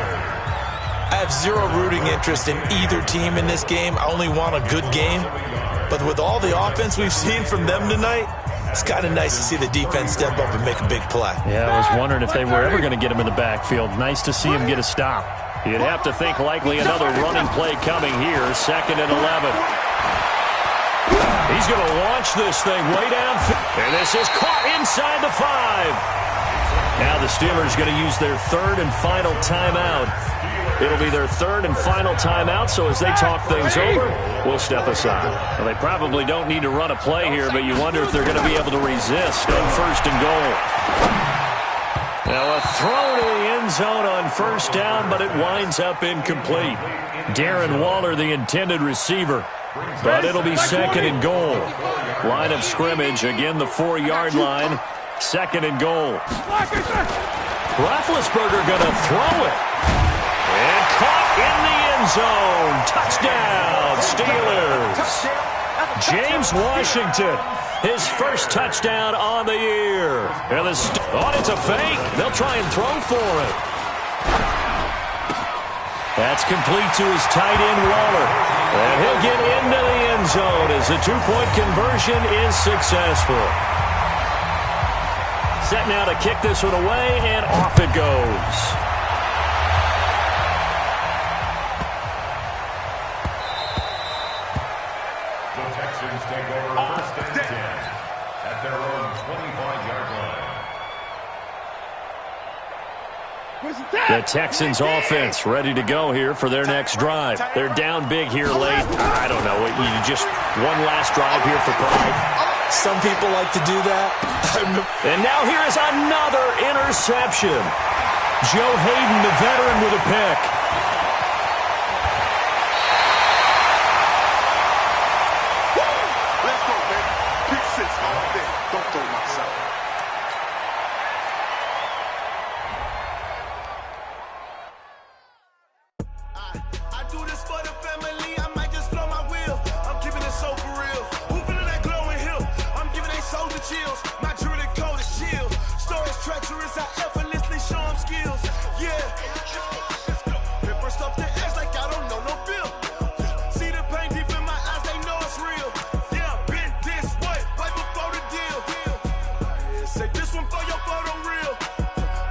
E: I have zero rooting interest in either team in this game. I only want a good game. But with all the offense we've seen from them tonight, it's kind of nice to see the defense step up and make a big play.
B: Yeah, I was wondering if they were ever going to get him in the backfield. Nice to see him get a stop. You'd have to think likely another running play coming here. 2nd and 11. He's going to launch this thing way down. And this is caught inside the 5. Now the Steelers going to use their 3rd and final timeout. It'll be their 3rd and final timeout, so as they talk things over, we'll step aside. Well, they probably don't need to run a play here, but you wonder if they're going to be able to resist on 1st and goal. Now a throw to the end zone on first down, but it winds up incomplete. Darren Waller, the intended receiver. But it'll be second and goal. Line of scrimmage, again the 4-yard line. Second and goal. Roethlisberger going to throw it. And caught in the end zone. Touchdown, Steelers. James Washington, his first touchdown on the year. And it's a fake. They'll try and throw for it. That's complete to his tight end, Waller. And he'll get into the end zone as the two-point conversion is successful. Set now to kick this one away, and off it goes.
C: The Texans take over first and 10 at their own 25-yard line.
B: The Texans offense ready to go here for their next drive. They're down big here late. I don't know. You just one last drive here for pride.
E: Some people like to do that.
B: And now here is another interception. Joe Hayden, the veteran, with a pick.
D: Let's go, man. Pick 6 all day. Don't throw myself.
F: I do this for the family. I might just blow my wheel. I'm keeping it so for real. Who feeling that glowing hill? I'm giving they soldier chills. My jewelry coat is chill. Stories treacherous. I effortlessly show them skills. Yeah. Paper stuff the edge like I don't know no bill. See the pain deep in my eyes. They know it's real. Yeah, been this way right before the deal. Say this one for your photo real.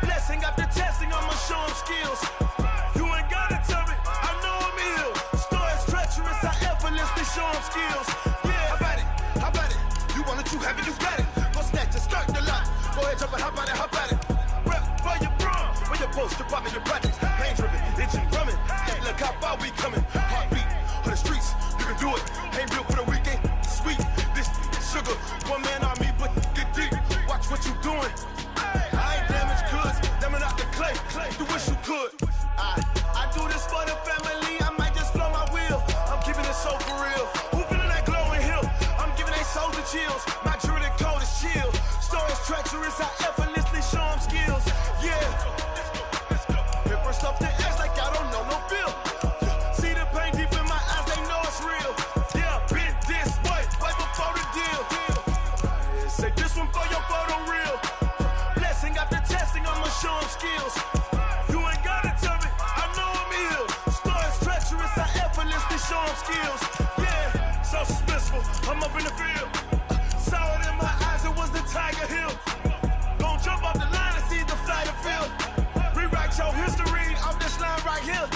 F: Blessing after testing. I'ma show them skills. You ain't gotta tell me. I know I'm ill. Stories treacherous. I effortlessly show them skills. Yeah, how about it? How about it? You want it, you have it, you got it. Go snatch it, skirt the lot. Go ahead, jump it, how about it, how about it? Rep for your brum. Where your post, department, your projects. Pain driven, itching, drumming. Hey, look how far we coming. Heartbeat on the streets. You can do it. Ain't built for the weekend. Sweet, this sugar. One man army, but get deep. Watch what you doing. I ain't damaged goods. Damn out the clay. You wish you could. I do this for the family. I might just blow my wheel. I'm keeping it so for real. Who feeling that glowing hill? I'm giving they soldier chills. My jewelry coat is chill. Stories treacherous. I effortlessly show them skills. Yeah. Paper stuff the edge like I don't know no bill. See the pain deep in my eyes. They know it's real. Yeah, been this way right before the deal. Say this one for your photo real. Blessing after testing. I'ma show them skills. You ain't gotta tell me. I know I'm ill. Stories treacherous. I effortlessly show them skills. Yeah, so suspenseful. I'm up in the field. Saw it in my eyes. It was the Tiger Hill. Don't jump off the line and see the fly the field. Rewrite your history off this line right here.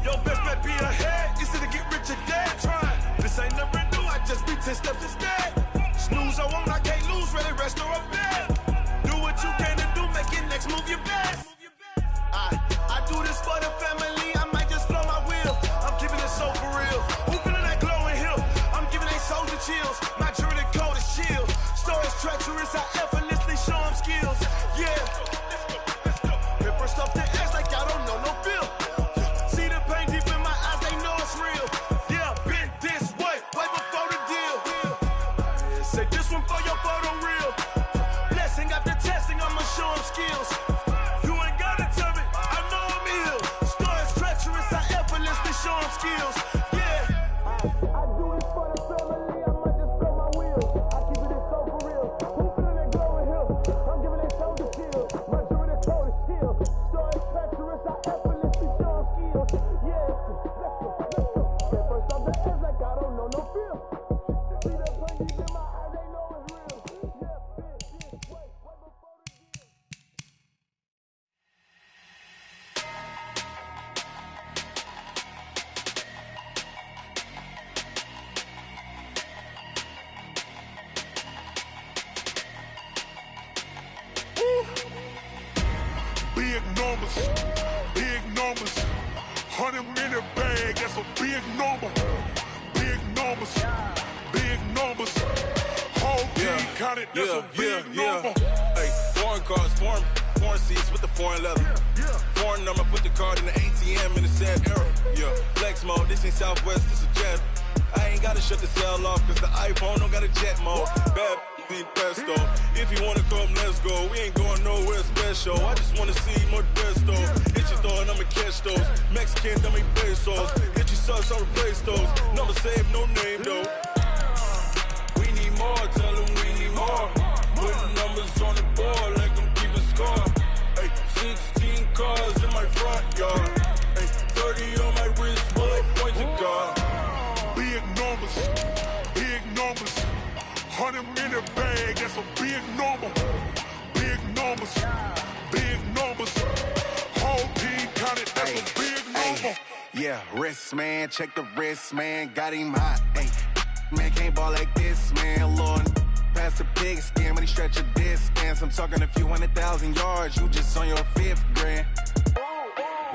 F: Your best bet be ahead. Easy to get rich or dead. Try. This ain't never new. I just be 10 steps instead. Snooze I won't. I can't lose. Ready, rest or a bed. Do what you can to do. Make your next move your best. I do this for the family. I might just blow my wheel. I'm keeping it so for real. Who feeling that glowing hill? I'm giving they soldier chills. My jewelry coat is chill. Stories treacherous. I effortlessly show them skills. Yeah. Paper stuff the edge like I don't know no bill. See the pain deep in my eyes. They know it's real. Yeah, been this way right before the deal. Say this one for your photo real. Blessing after testing. I'ma show them skills. You ain't gotta tell me. I know I'm ill. Stories treacherous. I effortlessly show them skills. Yeah. I do this for the family. I might just blow my wheel. I keep it so for real. Who feeling that glowing hill? I'm giving they soldier chills. My jewelry coat is chill. Stories treacherous. I effortlessly show them skills. Yeah. Let's go. Paper stuff the edge like I don't know no feel. See the pain deep in my eyes. They know it's real. Yeah. This way right before the deal.
G: Big numbers, big numbers. 100 minute bag, that's a big number. Big numbers, big numbers. Whole team counted, that's a big number.
H: Hey, foreign cars, foreign.
F: foreign seats with the foreign leather. Foreign number, put the card in the ATM in the sad era. Yeah, flex mode, this ain't Southwest, this is Jet. I ain't gotta shut the cell off, cause the iPhone don't got a jet mode. Bad be pesto. If you wanna come, let's go. We ain't going nowhere special. I just wanna see more Modesto. Hit your door and I'ma catch those. Mexican dummy pesos. Hit your sauce, I'll replace those. Number save, no name though. We need more, tell them we need more. Putting numbers on the board, let them keep a score. Ay, 16 cars in my front yard. Ay, 30 on my wrist, bullet point to God.
G: Big numbers, big numbers. 100 in the bag, that's a big number. Big numbers, big numbers. Whole team counted, that's a big number.
H: Yeah, wrist man, check the wrist man, got him hot. Ay, man can't ball like this, man. Lord, past the pig skin, but he stretch a distance. I'm talking a few 100,000 yards, you just on your 5th grand.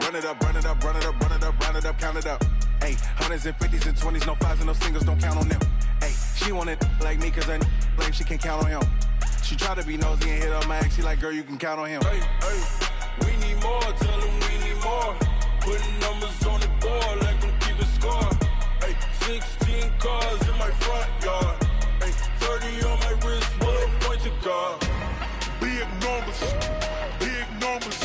H: Run it up, run it up, run it up, run it up, run it up, count it up. Ay, 100s and 50s and 20s, no 5s and no singles, don't count on them. Ay, she want it like me, cause I like she can count on him. She try to be nosy and hit up my ex, she like, girl, you can count on him.
F: Hey, hey, we need more, tell them we need more. Putting numbers on the board, let them keep a score. Hey, 16 cars in my front yard. Hey, 30 on my wrist, bullet point to God.
G: Big numbers, big numbers.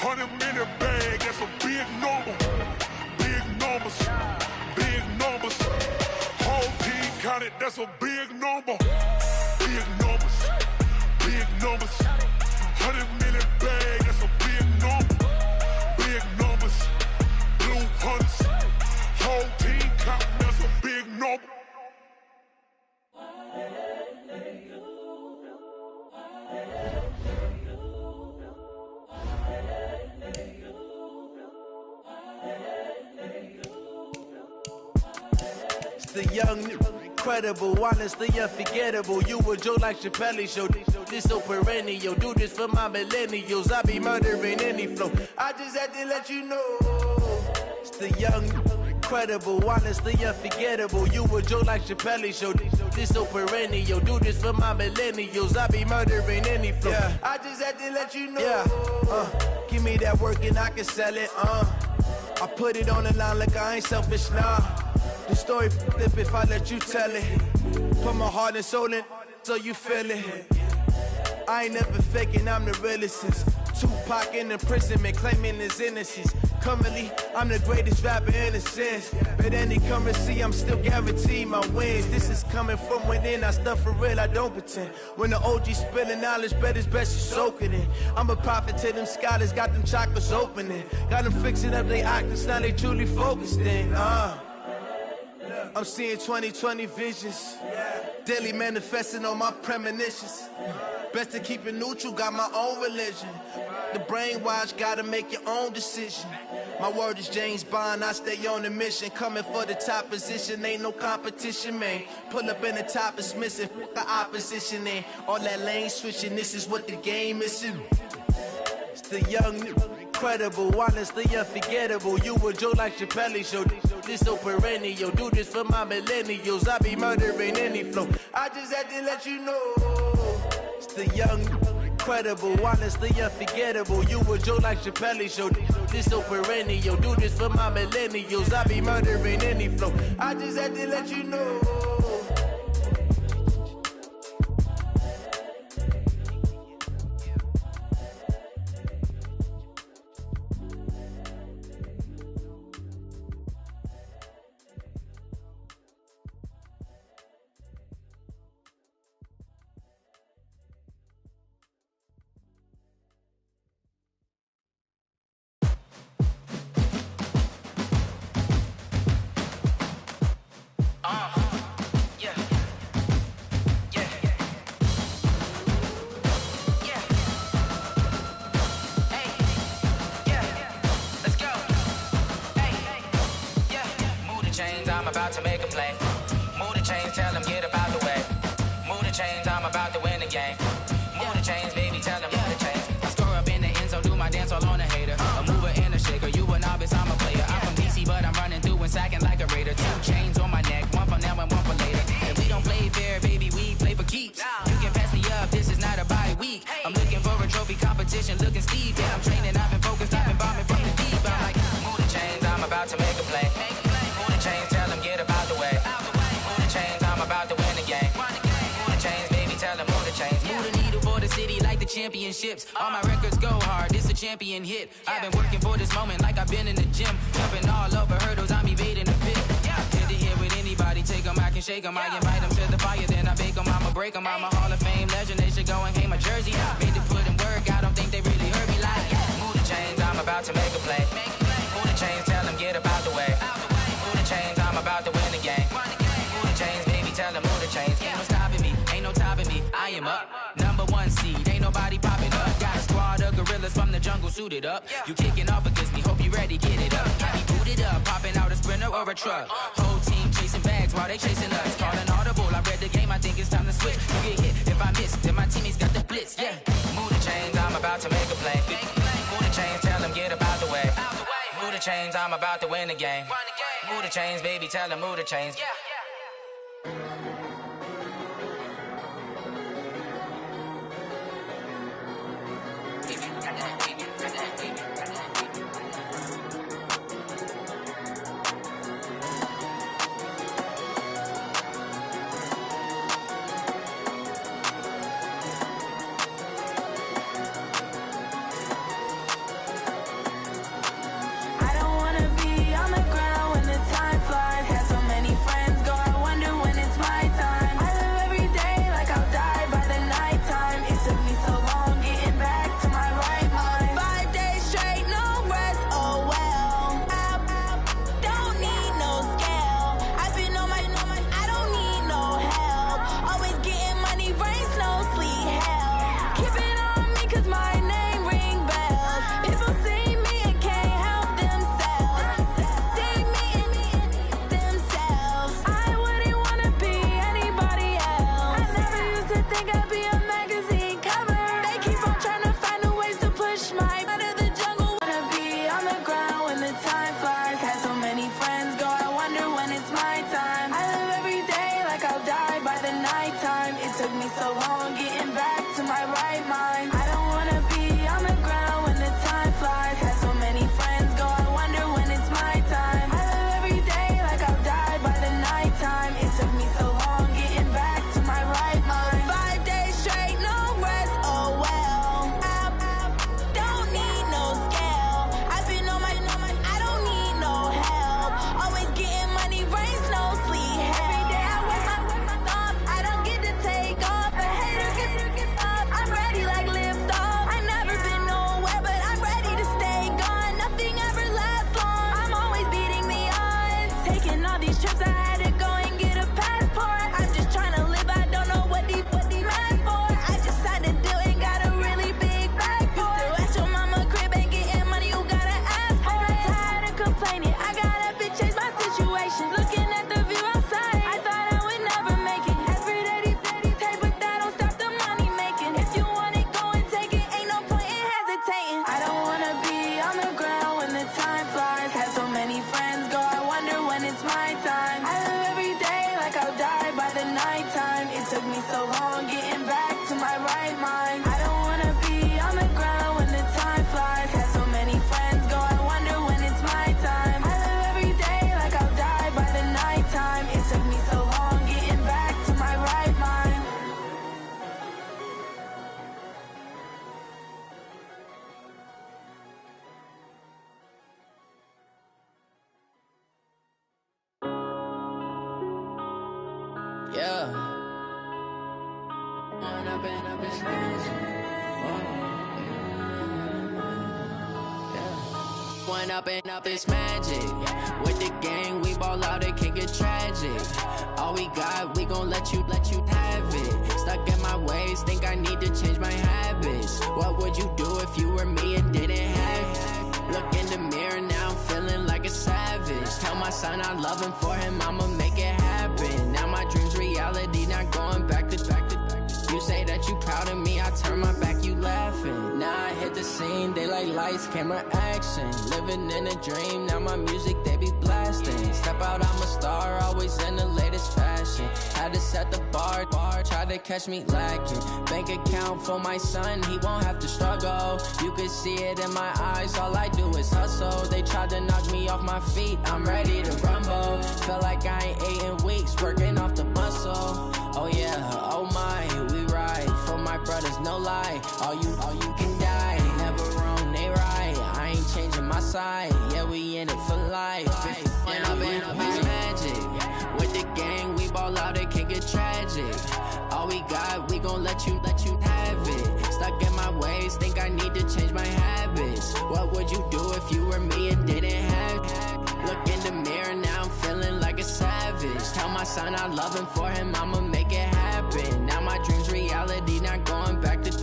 G: 100 in the bag, that's a big number. Big numbers, big numbers. Whole team counted, that's a big number. Big numbers, big numbers. 100 in the bag, that's a big number. Big numbers, blue hunts. Whole team counting, that's a big number.
I: The young, incredible, honestly unforgettable. You a Joe like Chappelle show. This so perennial. Do this for my millennials. I be murdering any flow. I just had to let you know. It's the young, incredible, honestly unforgettable. You a Joe like Chappelle show. This so perennial. Do this for my millennials. I be murdering any flow. Yeah. I just had to let you know. Yeah. Give me that work and I can sell it. I put it on the line like I ain't selfish, nah. The story flip if I let you tell it. Put my heart and soul in so you feel it. I ain't never faking, I'm the realest since Tupac in imprisonment, claiming his innocence. Currently, I'm the greatest rapper in a sense. But any currency, I'm still guaranteed my wins. This is coming from within, I stuff for real, I don't pretend. When the OG spilling knowledge, bet it's best you soak it in. I'm a prophet to them scholars, got them chakras opening. Got them fixing up they octaves, now they truly focused in. I'm seeing 2020 visions, daily manifesting on my premonitions. Best to keep it neutral, got my own religion. The brainwash, gotta make your own decision. My word is James Bond, I stay on the mission. Coming for the top position, ain't no competition, man. Pull up in the top, it's missing, the opposition in. All that lane switching, this is what the game is. It's the young, incredible, honestly unforgettable. You a Joe like Chappelle show. This so perennial. Do this for my millennials. I be murdering any flow. I just had to let you know. It's the young, incredible, honestly unforgettable. You a Joe like Chappelle show. This so perennial. Do this for my millennials. I be murdering any flow. I just had to let you know.
J: To make a play. Move the chains, tell them get up out the way. Move the chains, I'm about to win the game. Move the chains, baby, tell them move the chains. I score up in the end zone, do my dance all on a hater. A mover and a shaker, you a novice, I'm a player. I'm from DC, but I'm running through and sacking like a raider. 2 chains on my neck, one for now and one for later. And we don't play fair, baby, we play for keeps. You can pass me up, this is not a bye week. I'm looking for a trophy be competition looking steep. Yeah, I'm training, I've been focused, I've been bombing from the deep. I'm like, move the chains, I'm about to make a play. Move the chains, tell them get about the way. Move the chains, I'm about to win the game. Move the chains, baby, tell them move the chains. Move the needle for the city like the championships. All my records go hard, this a champion hit. I've been working for this moment like I've been in the gym. Jumping all over hurdles, I'm evading the pit. Hit to hit with anybody, take them, I can shake them. I invite them to the fire, then I bake them, I'ma break them. I'm a Hall of Fame legend, they should go and hang my jersey. Made to put in work, I don't think they really heard me like, move the chains, I'm about to make a play. Move the chains, tell them get about the way. Move the chains, I'm about to win the game. Move the chains, baby, tell them move the chains. Ain't no stopping me, ain't no topping me, I am up. #1 seed, ain't nobody popping up. Got a squad of gorillas from the jungle suited up. You kicking off against me, hope you ready, get it up. I be booted up, popping out a Sprinter or a truck. Whole team chasing bags while they chasing us. Calling audible, I read the game, I think it's time to switch. You get hit, if I miss, then my teammates got the blitz, yeah. Move the chains, I'm about to make a play. Move the chains, tell them get about the way. Move the chains, I'm about to win the game. Move the chains, baby, tell them move the chains.
K: Up this magic. With the gang, we ball out, it can get tragic. All we got, we gon' let you have it. Stuck in my ways, think I need to change my habits. What would you do if you were me and didn't have it? Look in the mirror, now I'm feeling like a savage. Tell my son I love him, for him I'ma make it happen. Now my dream's reality, not going back to. You say that you proud of me, I turn my back, you laughing. Now I hit the scene, they like lights, camera, action. Living in a dream, now my music, they be blasting. step out, I'm a star, always in the latest fashion. Had to set the bar, try to catch me lacking. Bank account for my son, he won't have to struggle. You can see it in my eyes, all I do is hustle. They tried to knock me off my feet, I'm ready to rumble. Feel like I ain't ate in weeks, working off the muscle. Oh yeah, oh my, we ride for my brothers, no lie. All you can die, never wrong, they right. I ain't changing my side, yeah, we in it for life. When I've been magic, with the gang, we ball out, it can get tragic. All we got, we gon' let you have it. Stuck in my ways, think I need to change my habits. What would you do if you were me and didn't have it? Look in the mirror, now I'm feeling like a savage. Tell my son I love him, for him I'ma make it happen. Now my dream's reality, not going back to.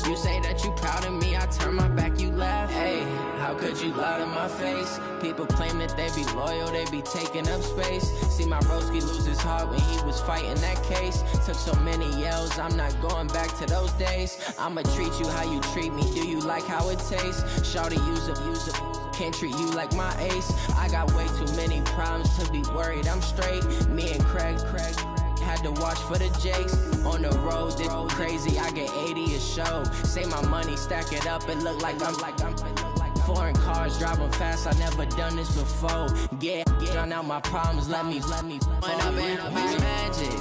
K: You say that you proud of me, I turn my back, you laugh. Hey, how could you lie to my face? People claim that they be loyal, they be taking up space. See my broski lose his heart when he was fighting that case. Took so many yells, I'm not going back to those days. I'ma treat you how you treat me, do you like how it tastes? Shawty, use up, can't treat you like my ace. I got way too many problems to be worried, I'm straight. Me and Craig had to watch for the Jakes. On the road, this crazy, I get 80 a show. Say my money, stack it up, it look like I'm foreign cars, driving fast, I never done this before. Yeah, drown out my problems, let me When I've been magic,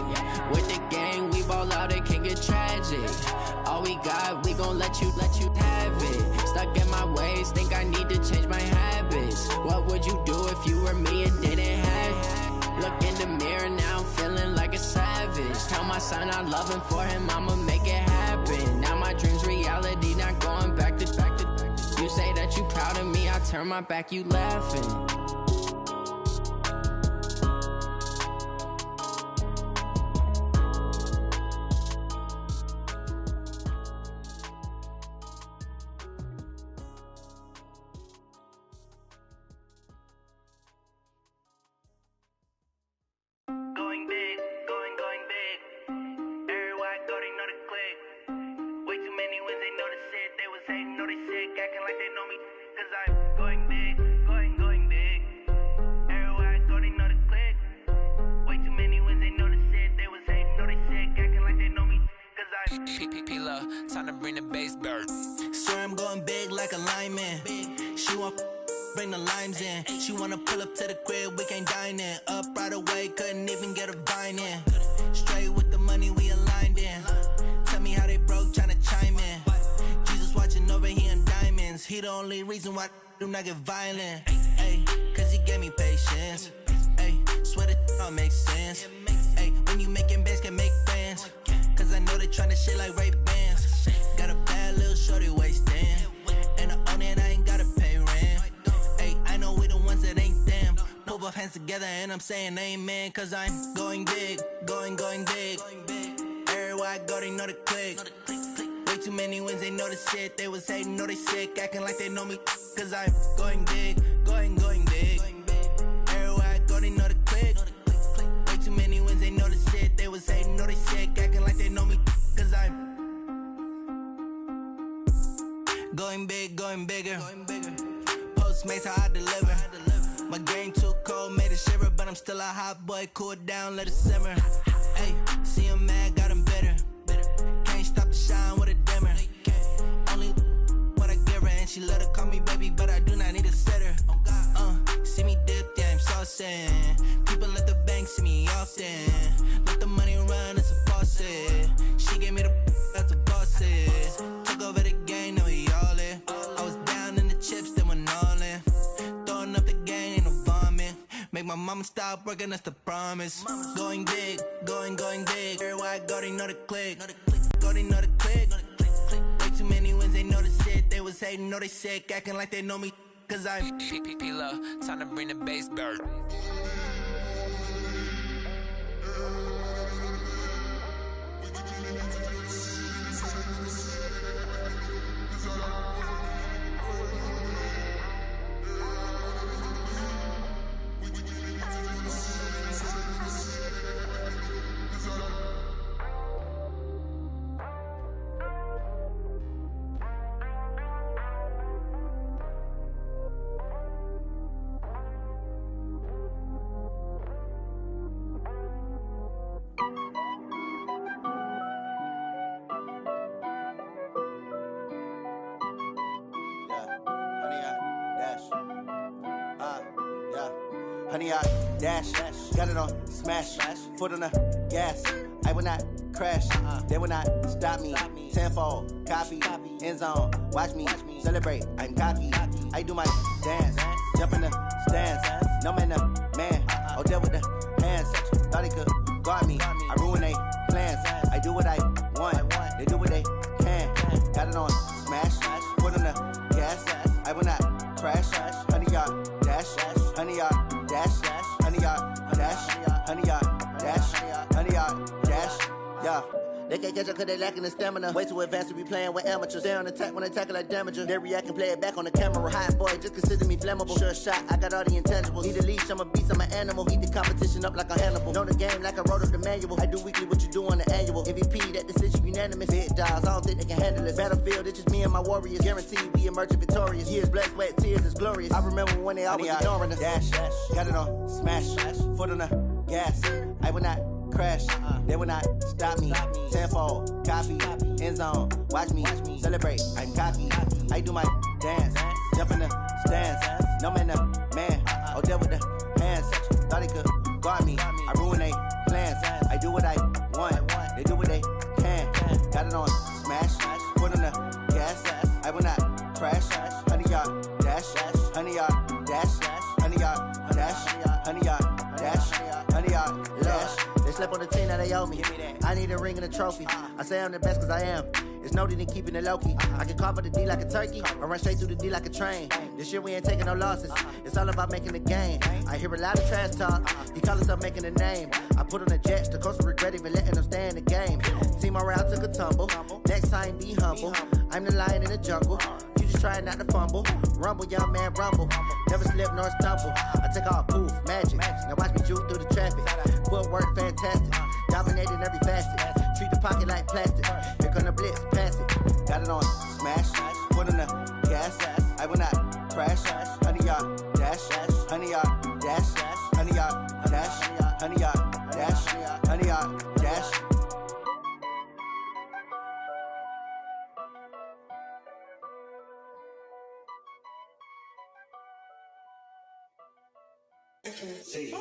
K: with the gang, we ball out, it can get tragic. All we got, we gon' let you have it. Stuck in my ways, think I need to change my habits. What would you do if you were me and didn't have it? Look in the mirror, now I'm feeling like a savage. Tell my son I love him, for him I'ma make it happen. Now my dream's reality, not going back to. You say that you proud of me, I turn my back, you laughing.
F: Going big, going big. Everywhere I go, they know the click. Way too many wins, they know the shit. They was hating, know they sick, acting like they know me. Cause I'm going big, going big. Everywhere I go, they know the click. Way too many wins, they know the shit. They was hating, know they sick, acting like they know me. Cause I'm
J: P-P-P-Lo, time to bring the bass bird.
I: Swear I'm going big like a lineman. She want bring the limes in. She wanna pull up to the crib, we can't dine in. Up right away, couldn't even get a vine in. Straight with the money we aligned in. Tell me how they broke, tryna chime in. Jesus watching over here in diamonds. He the only reason why I do not get violent. Ay, cause he gave me patience. Ay, swear that all makes sense. Ay, when you making bands, can make friends. Cause I know they tryna shit like Ray-Bans. Got a bad little shorty wasting. And I own it, I ain't gotta pay rent. Ay, I know we the ones that ain't them. Put both hands together and I'm saying amen. Cause I'm going big, going big. Everywhere I go, they know the click. Way too many wins, they know the shit. They was hating, know they sick, acting like they know me. Cause I'm going big, going big. Everywhere I go, they know the click. Way too many wins, they know the shit. They was hating, know they sick, acting like they know me. Cause I'm going big, going bigger. Postmates, how I deliver. My game too cold, made it shiver, but I'm still a hot boy. Cool down, let it simmer. Hey, see him mad, got him bitter. Can't stop the shine with a dimmer. Only what I give her, and she let her call me baby, but I do not need a sitter. See me dip, yeah, I'm saucing. People at the bank see me often. Let the money run, it's a faucet. She gave me the that's a boss is. Took over the game, now we all in. I was down in the chips, then went all in. Throwing up the gang, ain't no vomit. Make my mama stop working, that's the promise. Going big, going big. Everywhere I go, they know the click. Go, they know the click. Way too many wins, they know the shit. They was hating, know they sick, acting like they know me. Cause I'm
J: P-P-P-Lo, time to bring the bass bird.
I: honey yard, dash, got it on, smash, foot on the gas. I will not crash, they will not stop me. Tenfold, copy, end zone, watch me celebrate. I'm cocky, I do my dance, jump in the stands. No man, the man, oh, deal with the hands. Thought he could guard me, I ruin they plans. I do what I want, they do what they can. Got it on, smash, foot on the gas. I will not crash, honey yard, dash, honey yard, dash, honey yard, dash, honey yard, dash, honey yard, dash, yeah. They can't catch up cause they lacking the stamina. Way too advanced to be playing with amateurs. Stay on attack when they tackle like damager. They react and play it back on the camera. Hot boy, just consider me flammable. Sure shot, I got all the intangibles. Need a leash, I'm a beast, I'm an animal. Heat the competition up like a Hannibal. Know the game like I wrote up the manual. I do weekly what you do on the annual. MVP, that decision unanimous. Big dogs, I don't think they can handle it. Battlefield, it's just me and my warriors. Guaranteed we emerging victorious. Years, blood, sweat, tears, it's glorious. I remember when they always ignoring us. Dash, got it on, smash, foot on the gas. I will not crash, they will not stop me. Tenfold, copy, end zone, watch me celebrate. I'm cocky, I do my dance, jump in the stands. No man, the man, oh, deal with the hands. Thought he could guard me, I ruin they plans. I do what I want, they do what they can. Got it on, smash, foot on the gas. I will not crash, honey yard, dash, honey yard, dash, honey yard, dash, honey yard, dash, honey yard, dash. They slept on the team, now they owe me. I need a ring and a trophy. I say I'm the best cause I am. It's no need in keeping it low-key. I can carve the D like a turkey, or run straight through the D like a train. This year we ain't taking no losses. It's all about making the game. I hear a lot of trash talk. He call himself making a name. I put on the jets, the coach will regret even letting them stay in the game. Team around took a tumble. Next time be humble. I'm the lion in the jungle. You just try not to fumble. Rumble, young man, rumble. Never slip nor stumble. I take off, poof, magic. Now watch me juke through the traffic. Footwork fantastic. Dominating every facet. Treat the pocket like plastic. Here come the blitz, pass it. Got it on, smash, foot on the gas. I will not crash. Honey yard, dash, honey yard, dash, honey yard, dash, honey yard, dash, honey yard, dash.
F: See.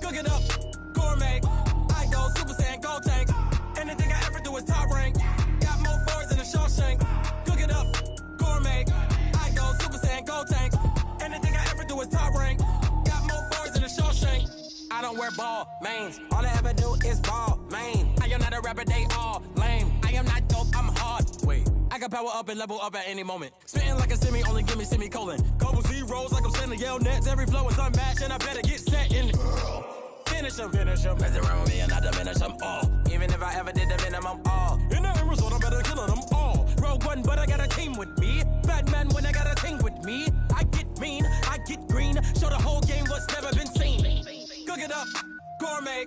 L: Cook it up, gourmet. I go Super Saiyan, gold tank. Anything I ever do is top rank. Got more boards than a Shawshank. Cook it up, gourmet. I go Super Saiyan, gold tank. Anything I ever do is top rank. Got more boards than a Shawshank. I don't wear ball mains. All I ever do is ball main. I am not a rapper, they all lame. I am not dope, I'm hard. Wait, I can power up and level up at any moment. Spitting like a semi, only give me semicolon. Couple zeros like I'm sending yell nets. Every flow is unmatched and I better get set in. Finish them. Mess around with me and I diminish them all. Even if I ever did the minimum all. In the end result, I'm better killing them all. Rogue One, but I got a team with me. Batman when I got a team with me. I get mean, I get green. Show the whole game what's never been seen. Cook it up, gourmet.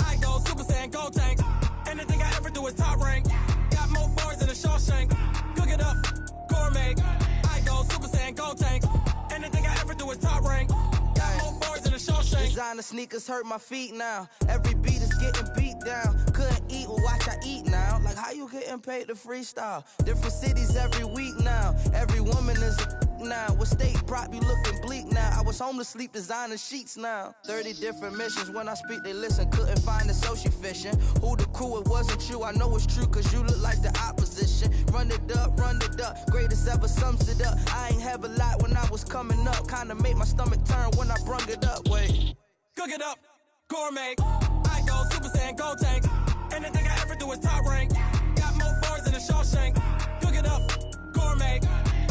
L: I go Super Saiyan, gold tank. Anything I ever do is top rank. Got more bars than a Shawshank. Cook it up, gourmet. I go Super Saiyan, gold tank. Anything I ever do is top rank. Got more bars than a Shawshank.
I: Designer sneakers hurt my feet now. Every beat is getting beat down. Couldn't eat, well watch I eat now. Like how you getting paid to freestyle? Different cities every week now. Every woman is a now. What state prop you looking bleak now? I was home to sleep designing sheets now. 30 different missions. When I speak they listen. Couldn't find the social fishing. Who the crew? It wasn't you. I know it's true cause you look like the opposition. Run it up. Greatest ever sums it up. I ain't have a lot when I was coming up. Kinda made my stomach turn when I brung it up. Wait.
L: Cook it up, gourmet. I go Super Saiyan, gold tank. Anything I ever do is top rank. Got more bars than a Shawshank. Cook it up, gourmet.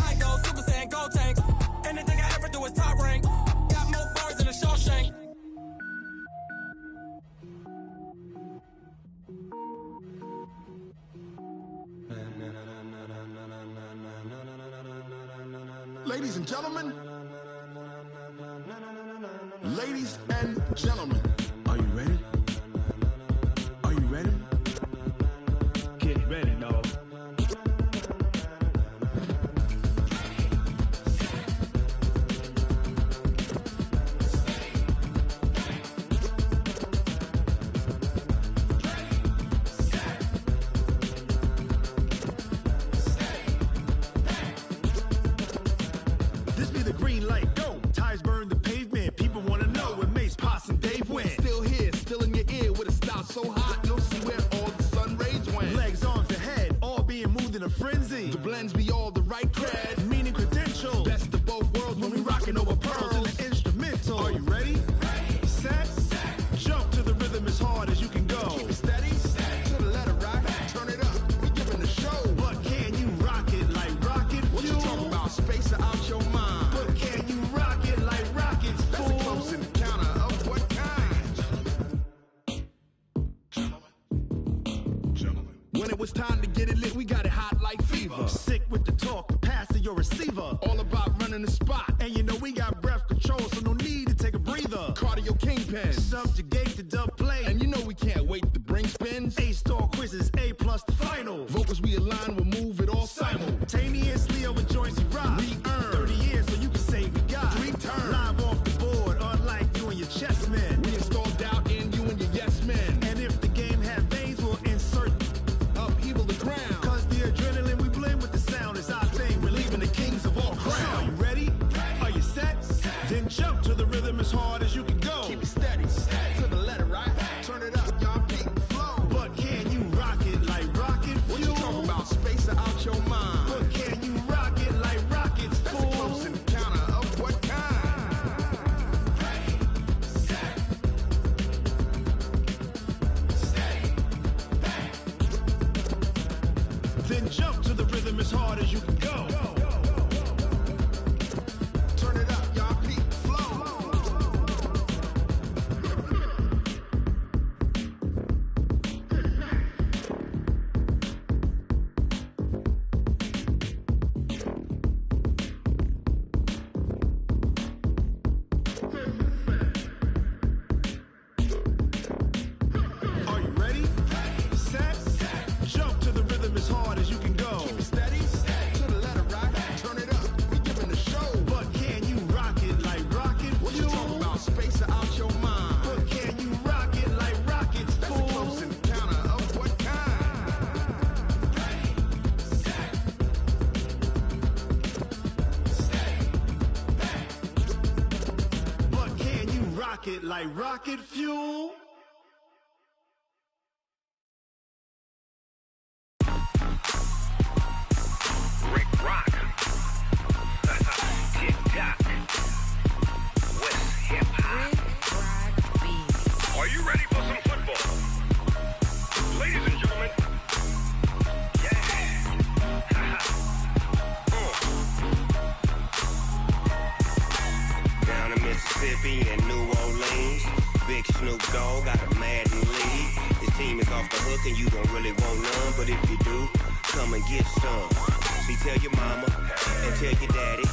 L: I go Super Saiyan, gold tank. Anything I ever do is top rank. Got more bars than a Shawshank.
G: Ladies and gentlemen, ladies and gentlemen, are you ready? Are you ready?
M: Get ready, dog.
N: green light, go. Tires burn the pavement. People want to know where Mace, Pops, and Dave went.
O: Still here, still in your ear with a style so hot. You'll see where all the sun rays went.
N: Legs, arms, and head, all being moved in a frenzy.
O: The blends be all the right cred.
N: Meaning credentials.
O: Best of both worlds when we rockin' over pearls.
N: In the instrumental. Are you ready? Set. Jump to the rhythm as hard as you can go.
O: Keep it steady. To the letter rock. Turn it up. We giving the show.
N: But can you rock it like rocket fuel?
O: What you talking about? Space or out your mind?
N: But can you rock it like rockets, fool?
O: That's a close encounter of what kind? When it was time to get it lit, we got it hot like fever.
N: Sick with the talk, pass to your receiver.
O: All about running the spot.
N: And you know we got breath control, so no need to take a breather.
O: Cardio kingpin.
N: Subjugate the dub play.
O: And you know we can't wait to bring spins.
N: A-star quizzes, A+ the final.
O: Vocals we align, we'll move it all
N: simultaneously over joints we rock.
O: We earn
N: 30 years, so you can say we got
O: 3 turns.
N: Live off the board, unlike you and your chess men.
O: We install doubt in you and your yes men.
N: And if the game had veins, we'll insert
O: upheaval the ground.
N: Cause the adrenaline we blend with the sound is our thing. We're leaving the kings of all crowns. So are you ready? Are you set? Then jump to the rhythm as hard as you can go.
O: Keep it steady. To the letter right. Turn it up, y'all beat the flow.
N: But can you rock it like rocket fuel?
O: What you talking about? Space or out your mind?
N: But can you rock it like rockets,
O: That's
N: fool?
O: a close encounter of what kind?
N: Then jump to the rhythm as hard as you can go.
O: Turn it up, y'all beat the flow.
N: Are you ready? Set. Jump to the rhythm as hard as you can go.
O: Keep it steady. To the letter right. Turn it up. We giving the show.
N: But can you rock it like rocket
O: What you
N: fuel?
O: talking about? Space or out your mind?
N: But can you rock it like rockets,
O: That's a
N: fool?
O: close encounter of what kind?
N: But can you rock it like rocket fuel?
A: Rick Rock. Tick-tock. West hip-hop. Are you ready for some football? Ladies and gentlemen. Yeah. Down in Mississippi and New Orleans, Big Snoop Dogg got a Madden lead. His team is off the hook and you don't really want none, but if you do, come and get some. See, tell your mama and tell your daddy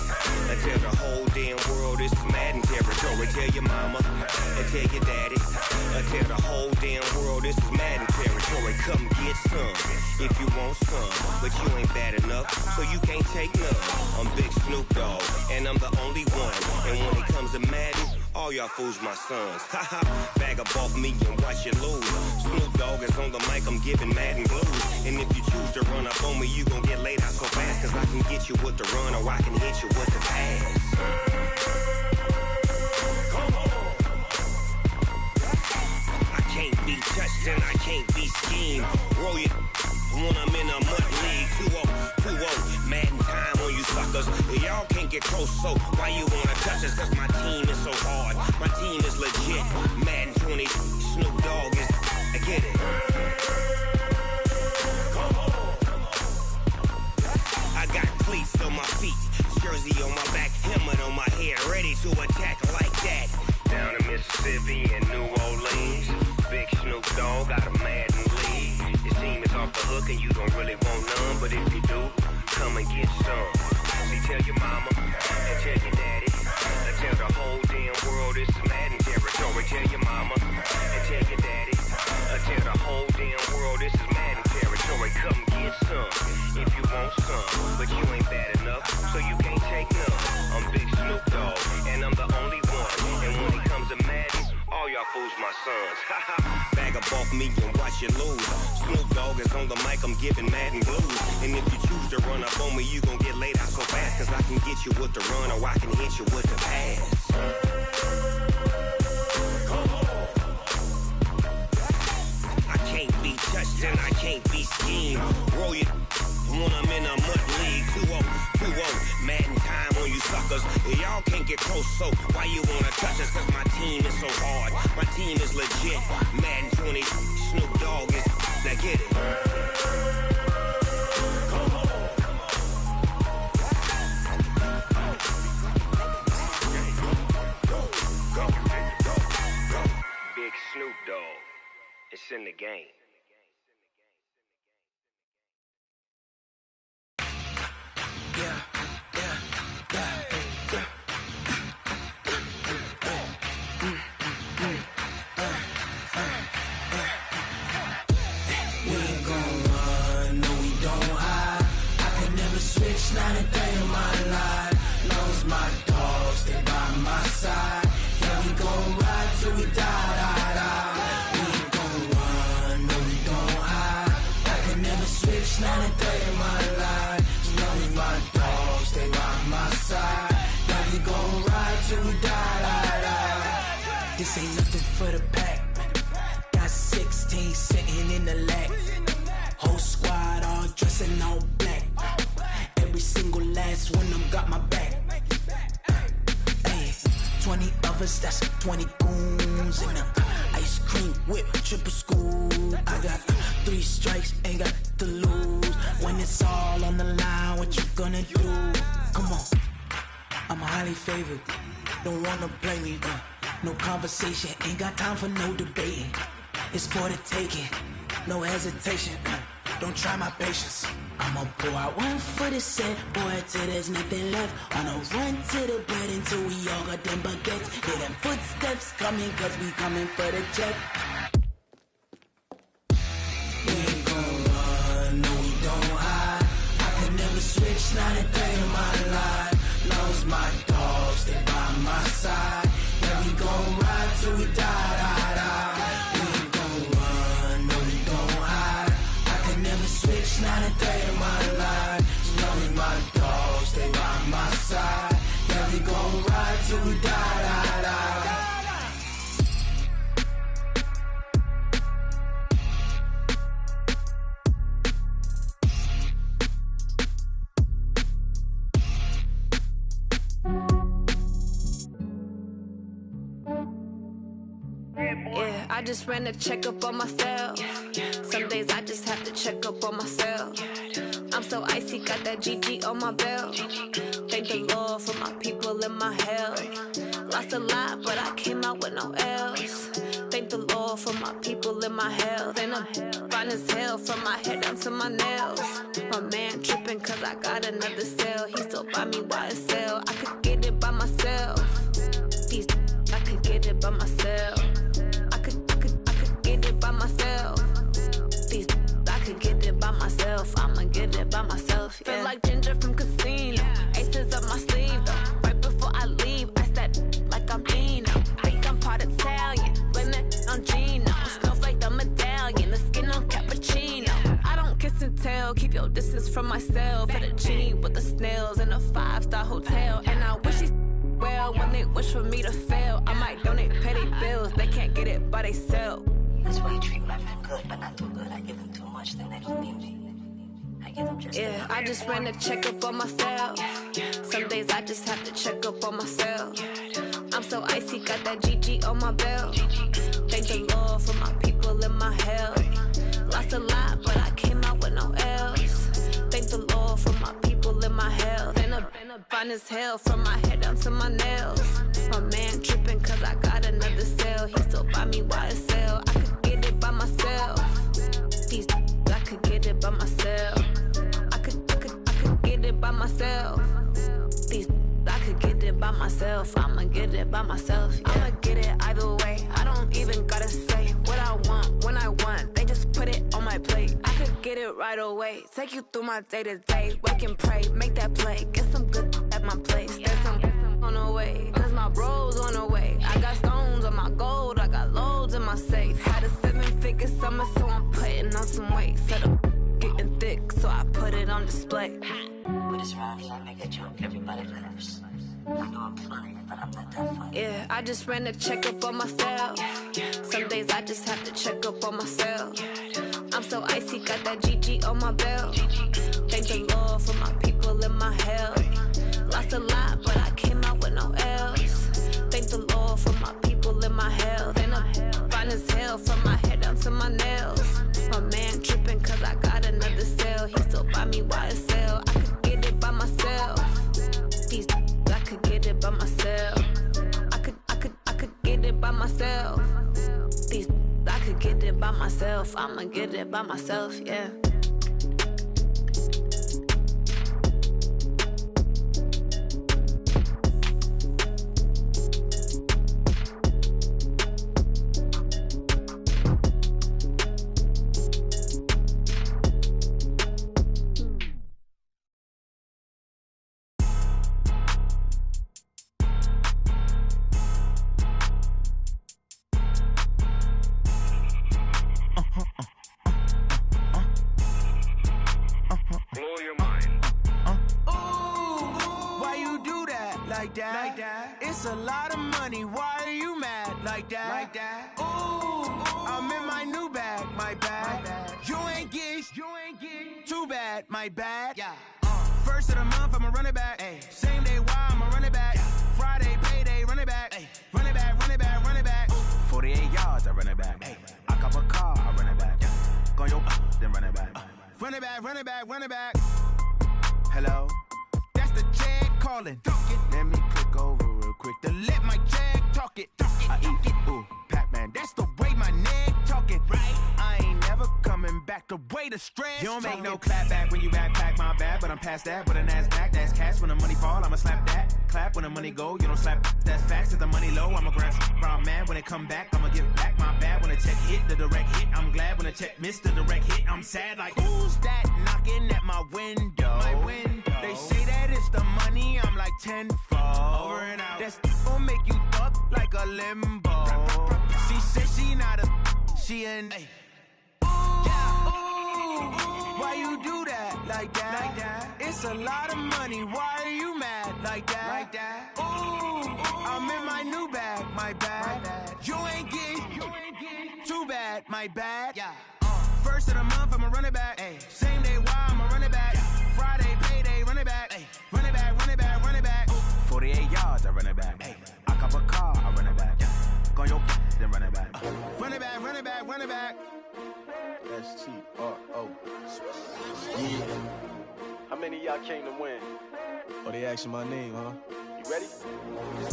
A: and tell the whole damn world this is Madden territory. Tell your mama and tell your daddy and tell the whole damn world this is Madden territory. Come get some if you want some, but you ain't bad enough, so you can't take none. I'm Big Snoop Dogg and I'm the only one. And when it comes to Madden, all y'all fools my sons. Haha, bag up off me and watch you lose. Snoop Dogg is on the mic, I'm giving Madden blues. And if you choose to run up on me, you gon' get laid out so fast. Cause I can get you with the run or I can hit you with the pass. I can't be touched and I can't be schemed. Roll you when I'm in a mud league. 2-0, Madden time on you suckers. Y'all can't get close, so why you wanna touch us? Cause my team is so hard. My team is legit. Madden 20, Snoop Dogg is, I get it. I got cleats on my feet, jersey on my back, helmet on my head, ready to attack like that. Down in Mississippi and New Orleans, Big Snoop Dogg got a Madden lead. His team is off the hook and you don't really want none, but if you do, come and get some. See, tell your mama and tell your daddy and tell the whole damn world this is Madden territory. Tell your mama and tell your daddy and tell the whole damn world this is Madden territory. Come get some if you want some, but you ain't bad enough, so you can't take none. I'm Big Snoop Dogg and I'm the only one. And when it comes to Madden, all y'all fools my sons. Bag up off me and watch you lose. Snoop Dogg is on the mic, I'm giving Madden blues. And if you choose to run up on me, you gon' get laid out so fast, cause I can get you with the run or I can hit you with the pass. I can't be touched and I can't be schemed. Roll you when I'm in a mud league. 2-0, Madden time on you suckers. Y'all can't get close, so why you wanna touch us? Cause my team is so hard, my team is legit. Madden 20, Snoop Dogg is, now get it. Big Snoop Dogg, it's in the game.
I: Not a day in my life. Long as my dogs stay by my side. Yeah, we gon' ride till we die. We ain't gon' run, no, we don't hide. I can never switch, not a day in my life. As long as my dogs stay by my side. Yeah, we gon' ride till we die. This ain't nothing for the pack. Got 16 sitting in the lag. Whole squad all dressing all black. Every single last one of them got my back. Hey, 20 of us, that's 20 goons. And ice cream whip, triple scoop. I got 3 strikes, ain't got to lose. When it's all on the line, what you gonna do? Come on, I'm highly favored. Don't wanna play me, no conversation, ain't got time for no debating. It's for the taking, no hesitation. Don't try my patience. I'ma pour out one for the set, boy, till there's nothing left. On a run to the bread until we all got them baguettes. Hear them footsteps coming, cause we coming for the jet. We ain't gon' run, no, we don't hide. I can never switch, not a day in my life. Long as my dogs stay by my side. Yeah, we gon' ride till we die. We ain't gon' run, no, we don't hide. I can never switch, not a day in my life. As long as my dogs stay by my side. Yeah, we gon' ride till we die.
P: Yeah, I just ran a checkup on myself. Some days I just have to check up on myself. I'm so icy, got that GG on my belt. Thank the Lord for my people and my health. Lost a lot, but I came out with no L's. Thank the Lord for my people and my health. And I'm fine as hell from my head down to my nails. My man tripping cause I got another sale. He still buy me YSL. I could get it by myself. These I could get it by myself. I could get it by myself. These I could get it by myself. I'ma get it by myself. Yeah. Feel like Ginger from Casino. Aces up my sleeve though. Right before I leave, I step like I'm Dino. Think I'm part Italian. Blame it on Gino. Snowflake the medallion. The skin on cappuccino. I don't kiss and tell. Keep your distance from myself. At a genie with the snails in a 5-star hotel. And I wish he's well when they wish for me to fail. I might donate petty bills. They can't get it by they sell.
Q: That's why you treat my friend good, but not too good. I give them too much, then they don't need me. I give them just
P: yeah, I just ran a checkup on myself. Some days I just have to check up on myself. I'm so icy, got that GG on my belt. Thank the Lord for my people and my health. Lost a lot, but I came out with no L's. Thank the Lord for my people and my health. And I'm fine as hell from my head down to my nails. My man tripping cause I got another sale. He still buy me YSL. I could get it by myself. These I could get it by myself. I could get it by myself. These I could get it by myself. I'ma get it by myself. Yeah. I'ma get it either way. I don't even gotta say what I want when I want. They just put it on my plate. I could get it right away. Take you through my day to day. Wake and pray, make that play. Get some good at my place. There's some on the way. Cause my bros on the way. I got stones on my gold. I got loads in my safe. Had a 7-figure summer, so I'm putting on some weight. Set up getting thick, so I put it it on display.
Q: With this round here, I make a joke, everybody laughs. I know I'm funny, but I'm not that funny.
P: Yeah, I just ran a checkup on myself. Some days I just have to check up on myself. I'm so icy, got that GG on my belt. Thank the Lord for my people in my health. Lost a lot, but I came out with no else. Thank the Lord for my people in my health. And I'm fine as hell from my head down to my nails. My man tripping cause I got another cell. He still buy me YSL. I could get it by myself. These I could get it by myself. I could get it by myself. These I could get it by myself. I'ma get it by myself, yeah.
I: It's a lot of money, why are you mad like that? Ooh, I'm in my new bag, my bad. You ain't getting too bad, my bad. First of the month, I'ma run it back. Same day, why I'ma run it back. Friday, payday, run it back. Run it back, run it back, run it back. 48 yards, I run it back. I cop a car, I run it back. Go yo, then run it back. Run it back, run it back, run it back. Hello? That's the jag calling. Let me click over real quick to let my jag talk it. I eat it, ooh, Pac-Man. That's the way my neck talking. Right? I ain't never coming back the way the stress. You don't make no clap back when you backpack my bag, but I'm past that with a NASDAQ. That's cash when the money fall, I'ma slap that. Clap when the money go, you don't slap. That's facts. If the money low, I'ma grab brown man. When it come back, I'ma give back my bad. When the check hit, the direct hit. I'm glad when the check missed the direct hit. I'm sad like, who's that knocking at my window? My window. They say that it's the money, I'm like tenfold. Over and out. That's gon' make you up like a limbo. She said she not a, she an. Ooh, why you do that like that? It's a lot of money, why are you mad like that? Ooh, I'm in my new bag, my bad. You ain't getting too bad, my bad. First of the month, I'ma run it back. Same day, why I'ma run it back. Friday, payday, run it back. Run it back, run it back, run it back. 48 yards, I run it back. I cop a car, I run it back. Go yo, then run it back. Run it back, run it back, run it back.
R: S-T-R-O. Yeah. How many of y'all came to win? Oh, they asking my name, huh? You ready?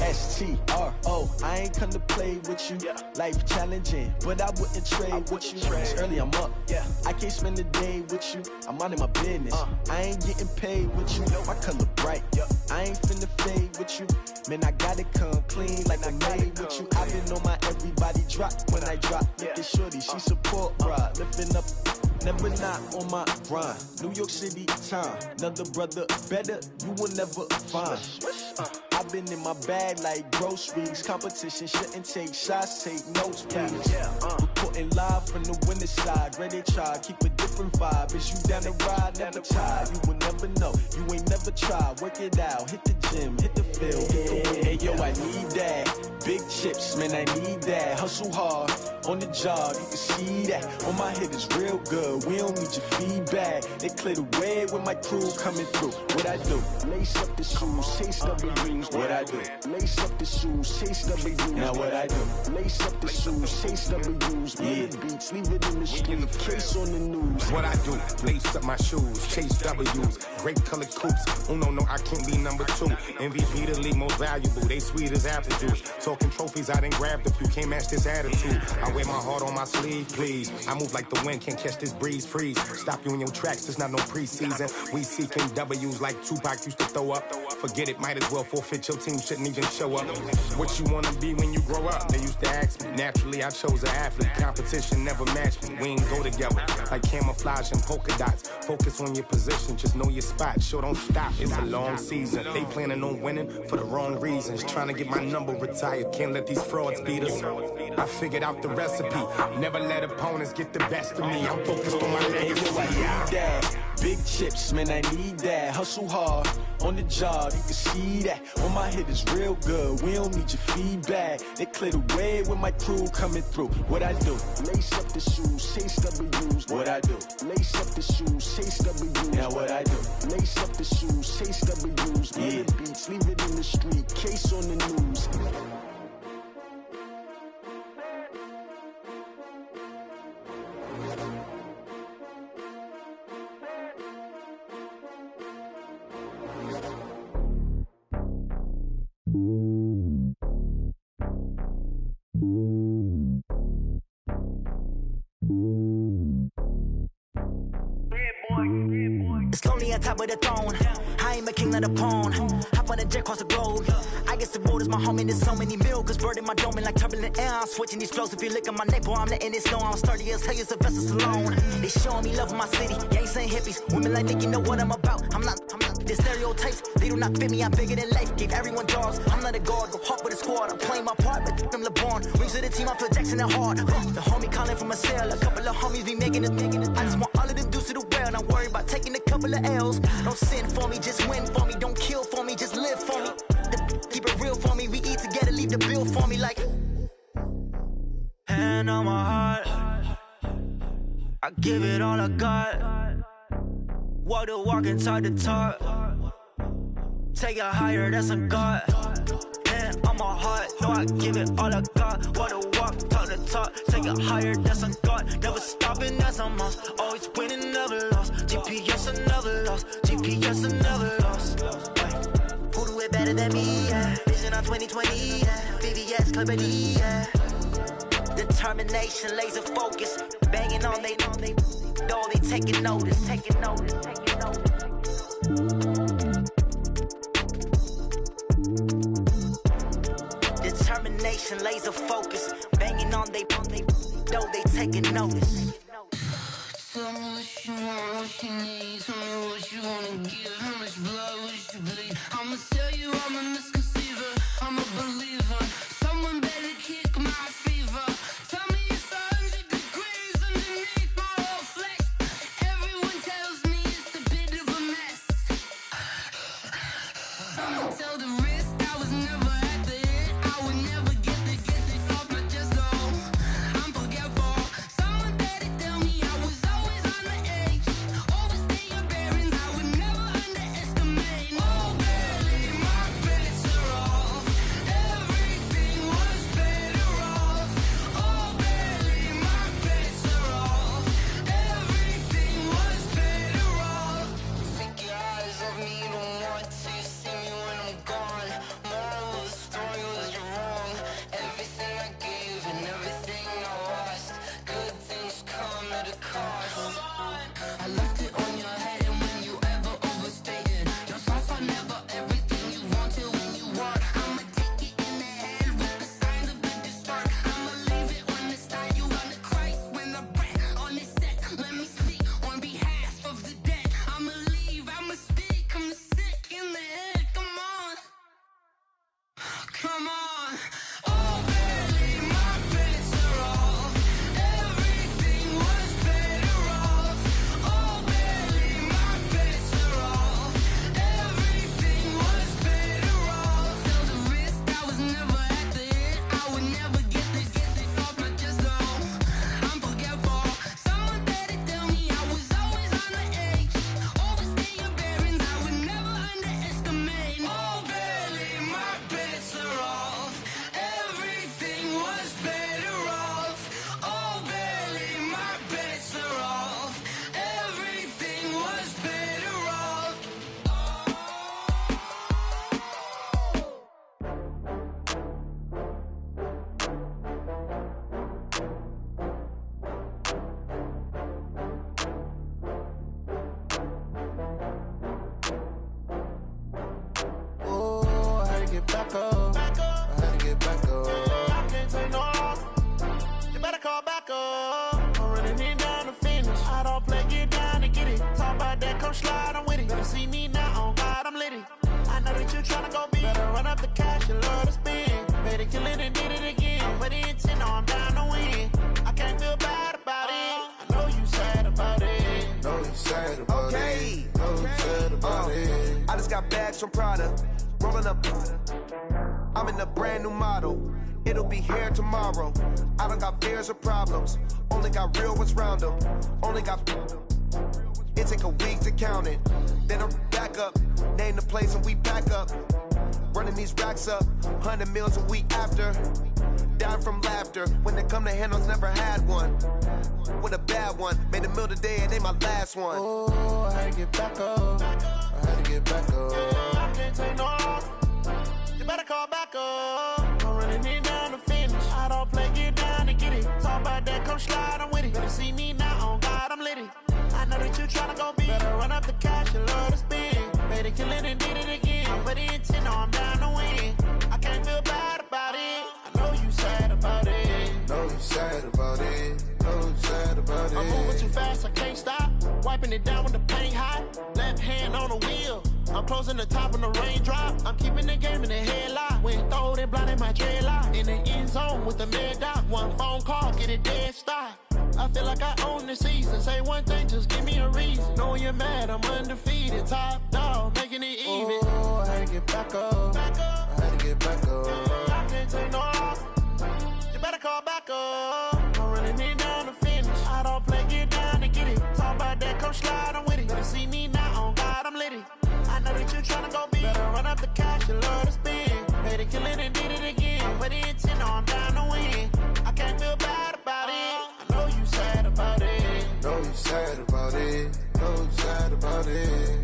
R: S-T-R-O. I ain't come to play with you. Life challenging, but I wouldn't trade with you. It's early, I'm up. I can't spend the day with you. I'm minding my business. I ain't getting paid with you. My color bright. I ain't finna fade with you. Man, I gotta come clean like I'm made with you. I've been on my everybody drop when I drop. Look at shorty, she support ride. Lifting up, never not on my grind. New York City time. Another brother better, you will never find. I've been in my bag like groceries. Competition shouldn't take shots, take notes, please. Reporting live from the winning side. Ready to try, keep a different vibe. Is you down the ride, never try. You will never know, you ain't never tried. Work it out, hit the gym, hit the field, hit the win. Hey yo, I need that. Big chips, man, I need that. Hustle hard, on the job, you can see that. On my head is real good, we don't need your feedback. They clear the way when my crew coming through. What I do? Lace up the shoes, chase W's. What I do? Lace up the shoes, chase W's. Now what I do? Lace up the shoes, chase W's. Million beats, leave it in the street, case on the news.
S: What I do? Lace up my shoes, chase W's. Great colored coops. Oh no, I can't be number 2. MVP the league most valuable. They sweet as apple juice. Talking trophies, I done grabbed a few. Can't match this attitude. I wear my heart on my sleeve, please. I move like the wind, can't catch this breeze. Freeze. Stop you in your tracks. There's not no preseason. We seeking W's like Tupac used to throw up. Forget it, might as well forfeit. Your team shouldn't even show up. What you wanna be when you grow up? They used to ask me. Naturally, I chose an athlete. Competition never matched me. We ain't go together like camouflage and polka dots. Focus on your position, just know your spot. Sure, don't stop. It's a long season. They planning on winning for the wrong reasons. Trying to get my number retired. Can't let these frauds beat us. I figured out the recipe. Never let opponents get the best of me. I'm focused on my legacy.
R: big chips, man, I need that. Hustle hard on the job, you can see that. On my head is real good, we don't need your feedback. They clear the way with my crew coming through. What I do? Lace up the shoes, chase W's. What I do? Lace up the shoes, chase W's. Now what I do? Lace up the shoes, chase W's. Yeah. Beats, leave it in the street, case on the news.
T: It's lonely on top of the throne. I ain't a king of the pawn. Hop on a jet across the globe. I guess the road is my home and there's so many milkers birding my dome like turbulent air. I'm switching these flows. If you look at my neck, boy, I'm letting it snow. I'm sturdy as hell, it's a vessel alone. They showing me love in my city. Gangs ain't hippies. Women like me, you know what I'm about. I'm not the stereotypes. They do not fit me. I'm bigger than life. Gave everyone jobs. I'm not a guard. Go hard with a squad. I'm playing my part, but them LeBron. Rings to the team. I feel Jackson and hard. The homie calling from a cell. A couple of homies be making it. I just want all of them dudes to the well. Not worry about taking a couple of L's. Don't sin for me, just win for me. Don't kill for me, just live for me. Keep it real for me. We eat together, leave the bill for me like.
I: Hand on my heart, I give it all I got. Walk the walk and talk the talk. Take it higher, that's a God. Hand on my heart, no, I give it all I got. Walk the walk, talk the talk. Take it higher, that's a God. Never stopping, that's a must. Always winning, never lost. GPS, another loss. GPS, another loss. Who do it better than me? Yeah. Vision on 2020. Yeah. VVS, Clippity. Yeah. Determination, laser focus. Banging on they know they taking notice. Taking notice. Taking notice. Determination, laser focus. Banging on they know they taking notice.
U: Tell me what you want, what you need. Tell me what you wanna give. How much blood would you bleed? I'ma tell you I'm a misconceiver. I'm a believer. Someone better kick my fever. Tell me it's 100 degrees underneath my whole flesh. Everyone tells me it's a bit of a mess. I'ma tell the risk I was never at the end. I would never get this off my chest though. I'm forgetful. Someone better tell me I was always on the edge. Overstay your bearings, I would never underestimate. Oh, barely, my bets are off. Everything was better off. Oh, barely, my bets are off. Everything was better off. Take your eyes off me, don't want to see me when I'm gone. Moral of the story was you're wrong. Everything I gave and everything I lost. Good things come at a cost. I left it on your head and when you ever overstated. Your thoughts are never everything you wanted when you want. I'ma take it in the head with the signs of the distort. I'ma leave it on the side. You on the Christ when the breath on this set. Let me speak on behalf of the dead. I'ma leave, I'ma speak. I'm sick in the head. Come on. Come on. Oh, barely, my bets are off. Everything was better off. Oh, barely, my bets are off. Everything was better off. Tell the risk I was never at the end. I would never get this off my chest though. I'm forgetful. Someone better tell me I was always on the edge. Overstay your bearings, I would never underestimate. Oh, barely, my bets are off. Everything was better off. Oh, barely, my bets are off. Everything was better off.
I: Oh, I had to get back up. I had to get back up. I can't take no loss. You better call back up. I'm running it down to finish. I don't play, get down to get it. Talk about that, come slide, I'm with it. Better see me now, on God, I'm litty. I know that you tryna go big. Better run up the cash, you love to spend. Better kill it and did it again. I'm putting in 10, I'm down to win. I can't feel bad about it. I know you sad about it.
V: Know you sad about it.
H: sad about it.
I: I just got bags from Prada, rolling up. I'm in a brand new model. It'll be here tomorrow. I don't got fears or problems. Only got real ones round them. Only got. It take a week to count it. Then I'm back up. Name the place and we back up. Running these racks up. 100 meals a week after. Down from laughter. When they come to handles, never had one. With a bad one. Made a meal today and ain't my last one.
H: Oh, I had to get back up. I had to get back up.
I: I can't take no off. You better call back up. I'm running it down to finish. I don't play, get down and get it. Talk about that, come slide, I'm with it. Better see me now, on God, I'm litty. I know that you tryna go big. Better run up the cash, you love to spend. Made it, kill it, and did it again. But the intent, no, I'm down to win. I can't feel bad about it. I know you sad about it.
H: Know you sad about it. Know you sad about it.
I: I'm moving too fast, I can't stop. Wiping it down with the paint hot. Left hand on the wheel. I'm closing the top on the raindrop. I'm keeping the game in the headlock. When throwed and blinded my dreadlock. In the end zone with the mad dot. One phone call, get it dead stop. I feel like I own the season. Say one thing, just give me a reason. Knowing you're mad, I'm undefeated. Top dog, making it even.
H: Oh, I had to get back up. I had to get back up.
I: I can't take no off. You better call back up. I'm running it down to finish. I don't play, get down and get it. Talk about that, come slide, I'm with it. Better see me now, on God, I'm litty. I know that you tryna go big. Better run up the cash, you love to spend. Made it, kill it, and did it again. But the intent, no, I'm down to win. I can't feel bad about it. I know you sad about it.
H: Know you sad about it. Know you sad about it.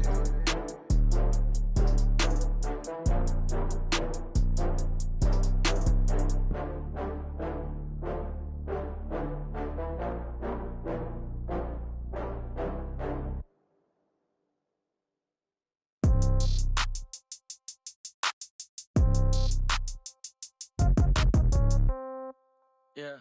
L: Yeah.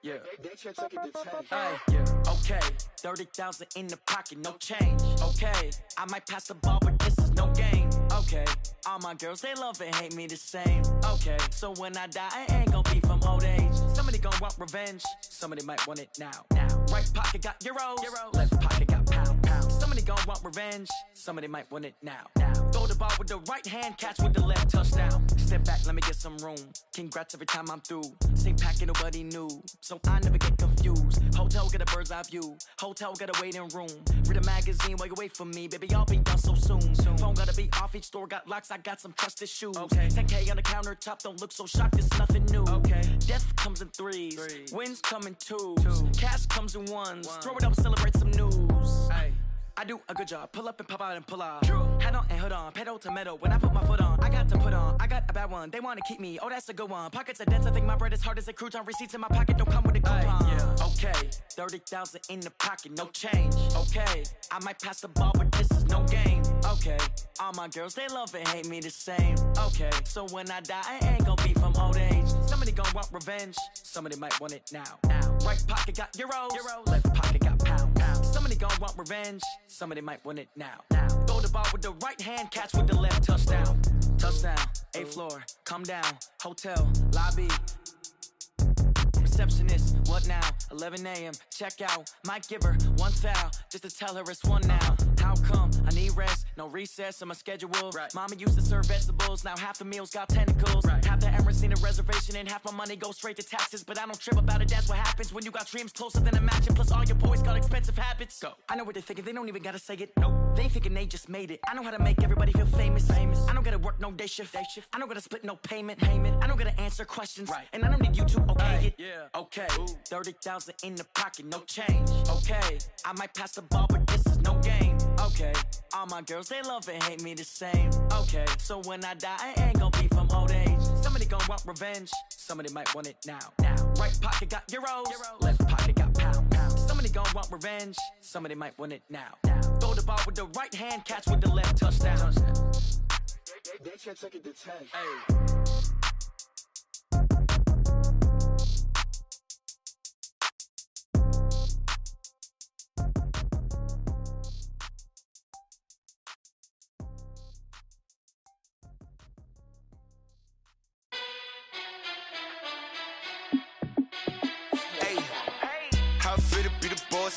L: Yeah. Hey, yeah. Okay. 30,000 in the pocket, no change. Okay. I might pass the ball, but this is no game. Okay. All my girls, they love and hate me the same. Okay. So when I die, I ain't gon' be from old age. Somebody gon' want revenge. Somebody might want it now. Right pocket got euros. Left pocket got pound. Somebody gon' want revenge. Somebody might want it now. Throw the ball with the right hand, catch with the left, touchdown. Step back, let me get some room. Congrats every time I'm through. Same packet, nobody knew. So I never get confused. Hotel get a bird's eye view. Hotel get a waiting room. Read a magazine while you wait for me. Baby, I'll be done so soon. Phone gotta be off, each store got locks. I got some trusted shoes. 10K on the countertop, don't look so shocked, it's nothing new. Death comes in threes. Wins come in twos. Cash comes in ones. Throw it up, celebrate some news. I do a good job. Pull up and pop out and pull out. Head on and hood on. Pedal to metal. When I put my foot on, I got to put on. I got a bad one. They want to keep me. Oh, that's a good one. Pockets are dense. I think my bread is hard as a crouton. Receipts in my pocket don't come with a coupon. Yeah. Okay. 30,000 in the pocket. No change. Okay. I might pass the ball, but this is no game. Okay. All my girls, they love and hate me the same. Okay. So when I die, I ain't gonna be from old age. Somebody gon' want revenge. Somebody might want it now. Right pocket got euros. Left pocket got pound. Somebody gon' want revenge. Somebody might want it now. Throw the ball with the right hand, catch with the left, touchdown. Touchdown, 8th floor, come down, hotel, lobby. Receptionist, what now? 11 a.m., check out. Might give her one foul, just to tell her it's one now. How come? I need rest, no recess in my schedule. Mama used to serve vegetables, now half the meals got tentacles. Half the Emirates need a reservation and half my money goes straight to taxes. But I don't trip about it, that's what happens when you got dreams closer than a matching. Plus all your boys got expensive habits. Go. I know what they're thinking, they don't even gotta say it. Nope. They thinking they just made it. I know how to make everybody feel famous. I don't gotta work no day shift. I don't gotta split no payment. I don't gotta answer questions. And I don't need you to okay it. Okay, 30,000 in the pocket, no change. Okay, I might pass the ball, but this is no game. Okay, all my girls, they love and hate me the same. Okay, so when I die, I ain't gonna be from old age. Somebody gon' want revenge. Somebody might want it now. Right pocket got euros. Left pocket got pound. Somebody gon' want revenge. Somebody might want it now. Throw the ball with the right hand, catch with the left, touchdown.
H: They can't take it to 10.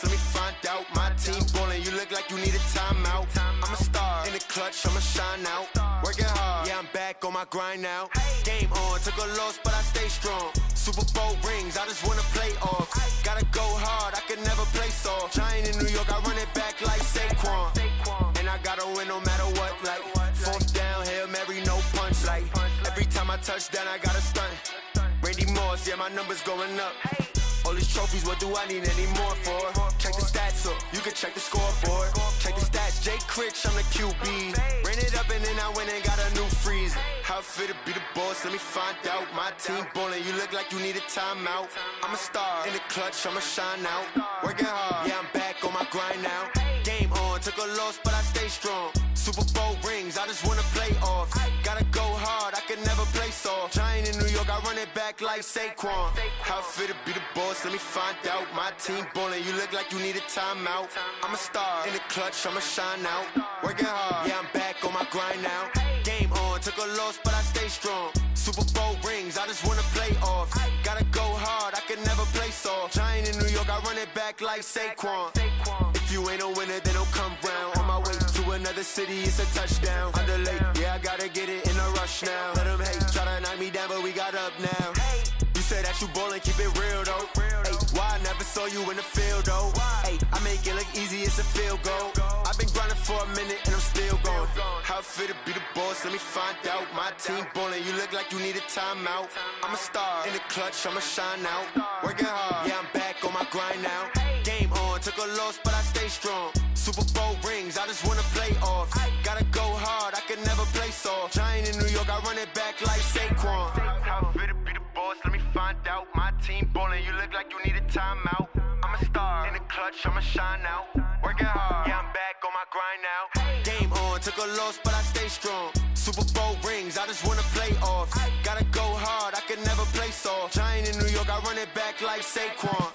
F: Let me find out my
H: team ballin', you look like you need a timeout. I'm a star in the clutch, I'ma shine out. Working hard, yeah, I'm back on my grind now. Game on, took a loss, but I stay strong. Super Bowl rings, I just wanna play off. Gotta go hard, I could never play soft. Giant in New York, I run it back like Saquon. And I gotta win no matter what, like fourth down, Hail Mary, no punch. Like every time I touch down, I gotta stunt. Randy Moss, yeah, my numbers going up. All these trophies, what do I need any more for? Check the stats up, you can check the scoreboard. Check the stats, Jay Critch, I'm the QB. Ran it up and then I went and got a new freeze. How it feel to be the boss, let me find out. My team ballin', you look like you need a timeout. I'm a star in the clutch, I'ma shine out. Working hard, yeah, I'm back on my grind now. Game on, took a loss, but I stay strong. Super Bowl rings, I just wanna play off. Gotta go hard, I could never play soft. Giant in New York, I run it back like Saquon. How it feel to be the boss, let me find out. My team ballin', you look like you need a timeout. I'm a star in the clutch, I'ma shine out. Working hard, yeah, I'm back on my grind now. Game on, took a loss, but I stay strong. Super Bowl rings, I just wanna play off. Gotta go hard, I could never play soft. Giant in New York, I run it back like Saquon. If you ain't a winner, then don't come round. On my way to another city, it's a touchdown. Underlay, yeah, I gotta get it in a rush now. Let them hate, try to knock me down, but we got up now. You say that you ballin', keep it real though. Hey, why I never saw you in the field though? Hey, I make it look easy, it's a field goal. I've been grinding for a minute and I'm still going. How it feel to be the boss, let me find out. My team ballin', you look like you need a timeout. I'm a star in the clutch, I'ma shine out. Working hard, yeah, I'm back on my grind now. Game on, took a loss, but I stay strong. Super Bowl rings, I just wanna play off. Gotta go hard, I could never play soft. Giant in New York, I run it back like Saquon. How it feel to be the boss, let me find out. My team ballin', you look like you need a timeout. I'm a star in the clutch, I'ma shine out. Working hard, yeah, I'm back on my grind now. Game on, took a loss, but I stay strong. Super Bowl rings, I just wanna play off. Gotta go hard, I could never play soft. Giant in New York, I run it back like Saquon.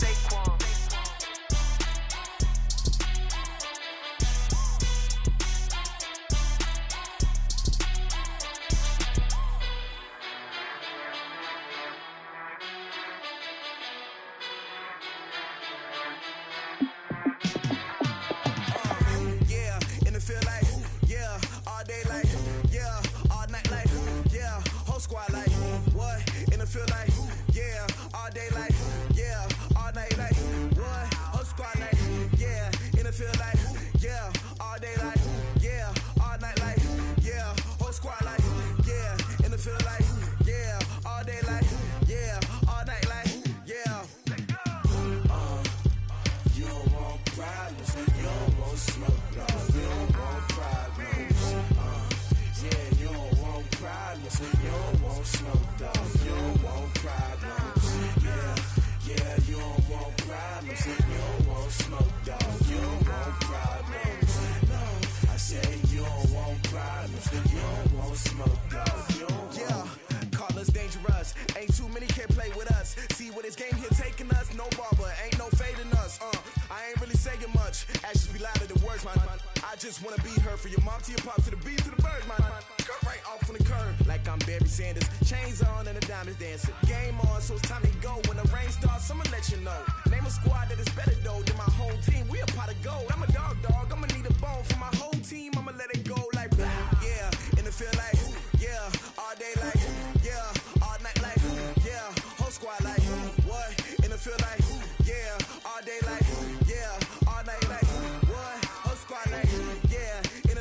F: Just wanna be her for your mom to your pop to the beat to the birds, man. Cut right off on the curb like I'm Barry Sanders. Chains on and the diamonds dancing. Game on, so it's time to go. When the rain starts, I'ma let you know. Name a squad that is better though than my home team. We a pot of gold. I'm a dog. I'ma need a bone for my whole team. I'ma let it go like yeah. In the field like yeah. All day like yeah. All night like yeah. Whole squad like what? In the field like yeah. All day like yeah. All night like what? Whole squad like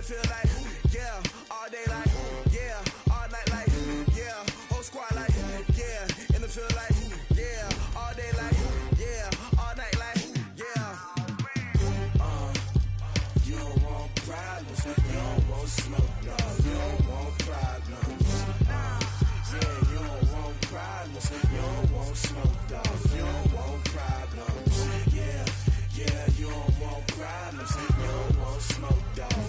F: feel like, yeah, all day like, yeah, all night like, yeah, whole squad like, yeah, in the field like, yeah, all day like, yeah, all night like, yeah. You don't want problems, you don't want smoke, no, you don't want problems. Yeah, you don't want problems, you don't want smoke, dog, you don't want problems. Yeah, you don't want problems, you don't want smoke, dog.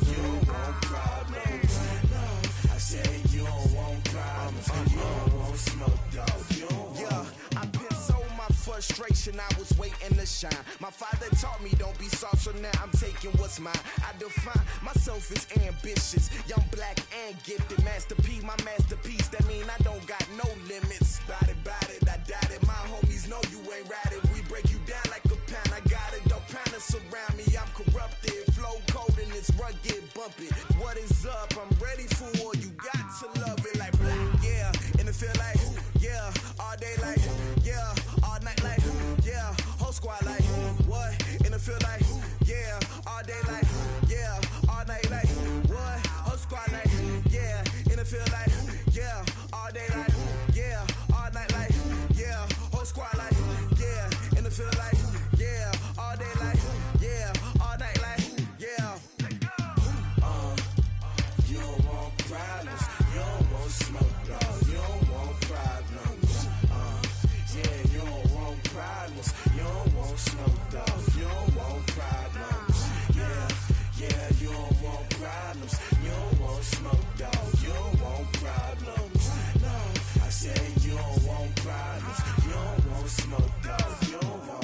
F: Frustration, I was waiting to shine. My father taught me don't be soft, so now I'm taking what's mine. I define myself as ambitious, young, black, and gifted. Master P, my masterpiece. That mean I don't got no limits. Bout it, I doubt it. My homies know you ain't ride it. We break you down like a pound. I got it, don't panic surround me, I'm corrupted. Flow cold and it's rugged, bumpy. What is up? I'm ready for war. You got to love it like black, yeah. And it feel like, yeah. All day like, yeah. All night like, yeah. Whole squad like, what? And it feel like, yeah. All day like, yeah. All night like, what? Whole squad like, yeah. And it feel like, yeah. All day like, yeah. All night like, yeah. Whole squad like, yeah. And it feel like, yeah. All day like, yeah. All night like, yeah. You don't want problems. You don't want smoke, dog. You don't want problems. Yeah, you don't want problems. You don't want smoke, dog. You don't want problems. Yeah, yeah, you don't want problems. You don't want smoke, dog. You don't want problems. No, I said you don't want problems. You don't want smoke, dog. You don't want.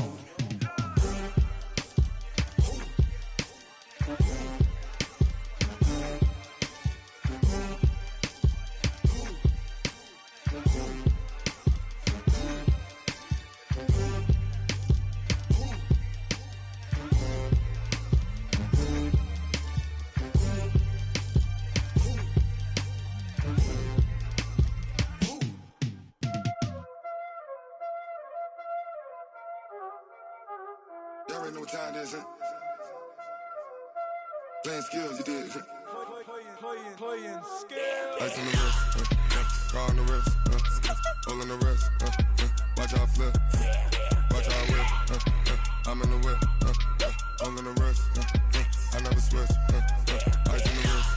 G: Y'all already know what time it is, huh? Playing skills, you did.
L: Playing skills.
G: Ice on the wrist, car on the wrist, hole in the wrist, watch how I flip, watch how I whip, I'm in the whip, hole in the wrist, I never switch, ice on the wrist,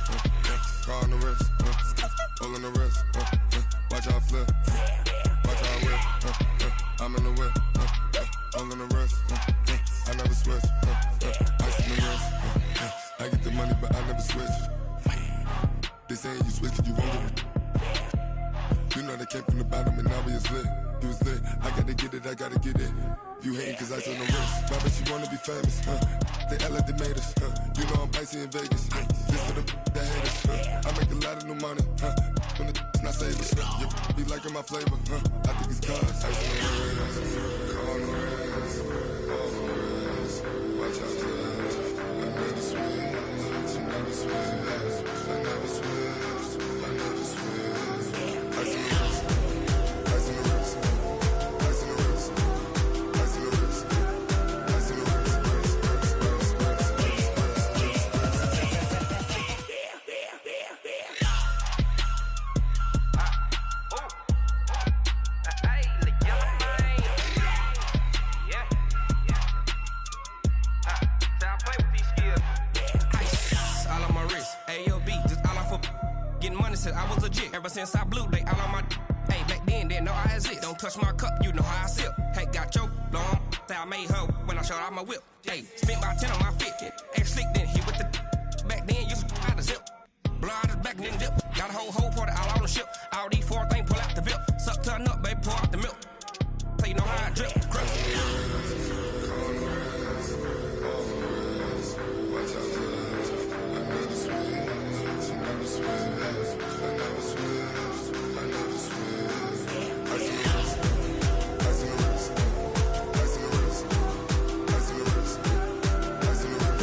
G: car on the wrist, hole in the wrist, watch how I flip, watch how I whip, I'm in the whip, hole in the wrist, I never switch, ice on the wrist, I get the money but I never switch. They saying you switch it, you won't get it. You know they came from the bottom and now we is lit. You was lit, I gotta get it, I gotta get it. You hating cause ice on the wrist. Why bet you wanna be famous, They Ella, they made us, You know I'm icy in Vegas, This for the that haters, I make a lot of new money, When the not savers, You be liking my flavor, I think it's cause ice on the wrist, on the wrist, on the wrist. Watch out, I never switch, I never switch. I never switch, I never switch. Ice in the wrist, ice in the wrist, ice in the wrist, ice in the wrist, ice in the wrist,
C: I was legit ever since I blew they all on my hey back then didn't know I exist. Don't touch my cup, you know how I sip. Hey, got your long say I made her when I showed out my whip. Hey, spent about 10 on my fit. Ex slick then hit with the back then you out the zip. Blow out his back then dip. Got a whole party all on the ship. All these four things pull out the VIP. Suck turn up, baby, pour out the milk. So you know how I drip. Crush.
G: watch out, I never switch, I never switch. I never switch, I never switch. Ice in the wrist, ice in the wrist, ice in the wrist, ice in the wrist, ice in the wrist.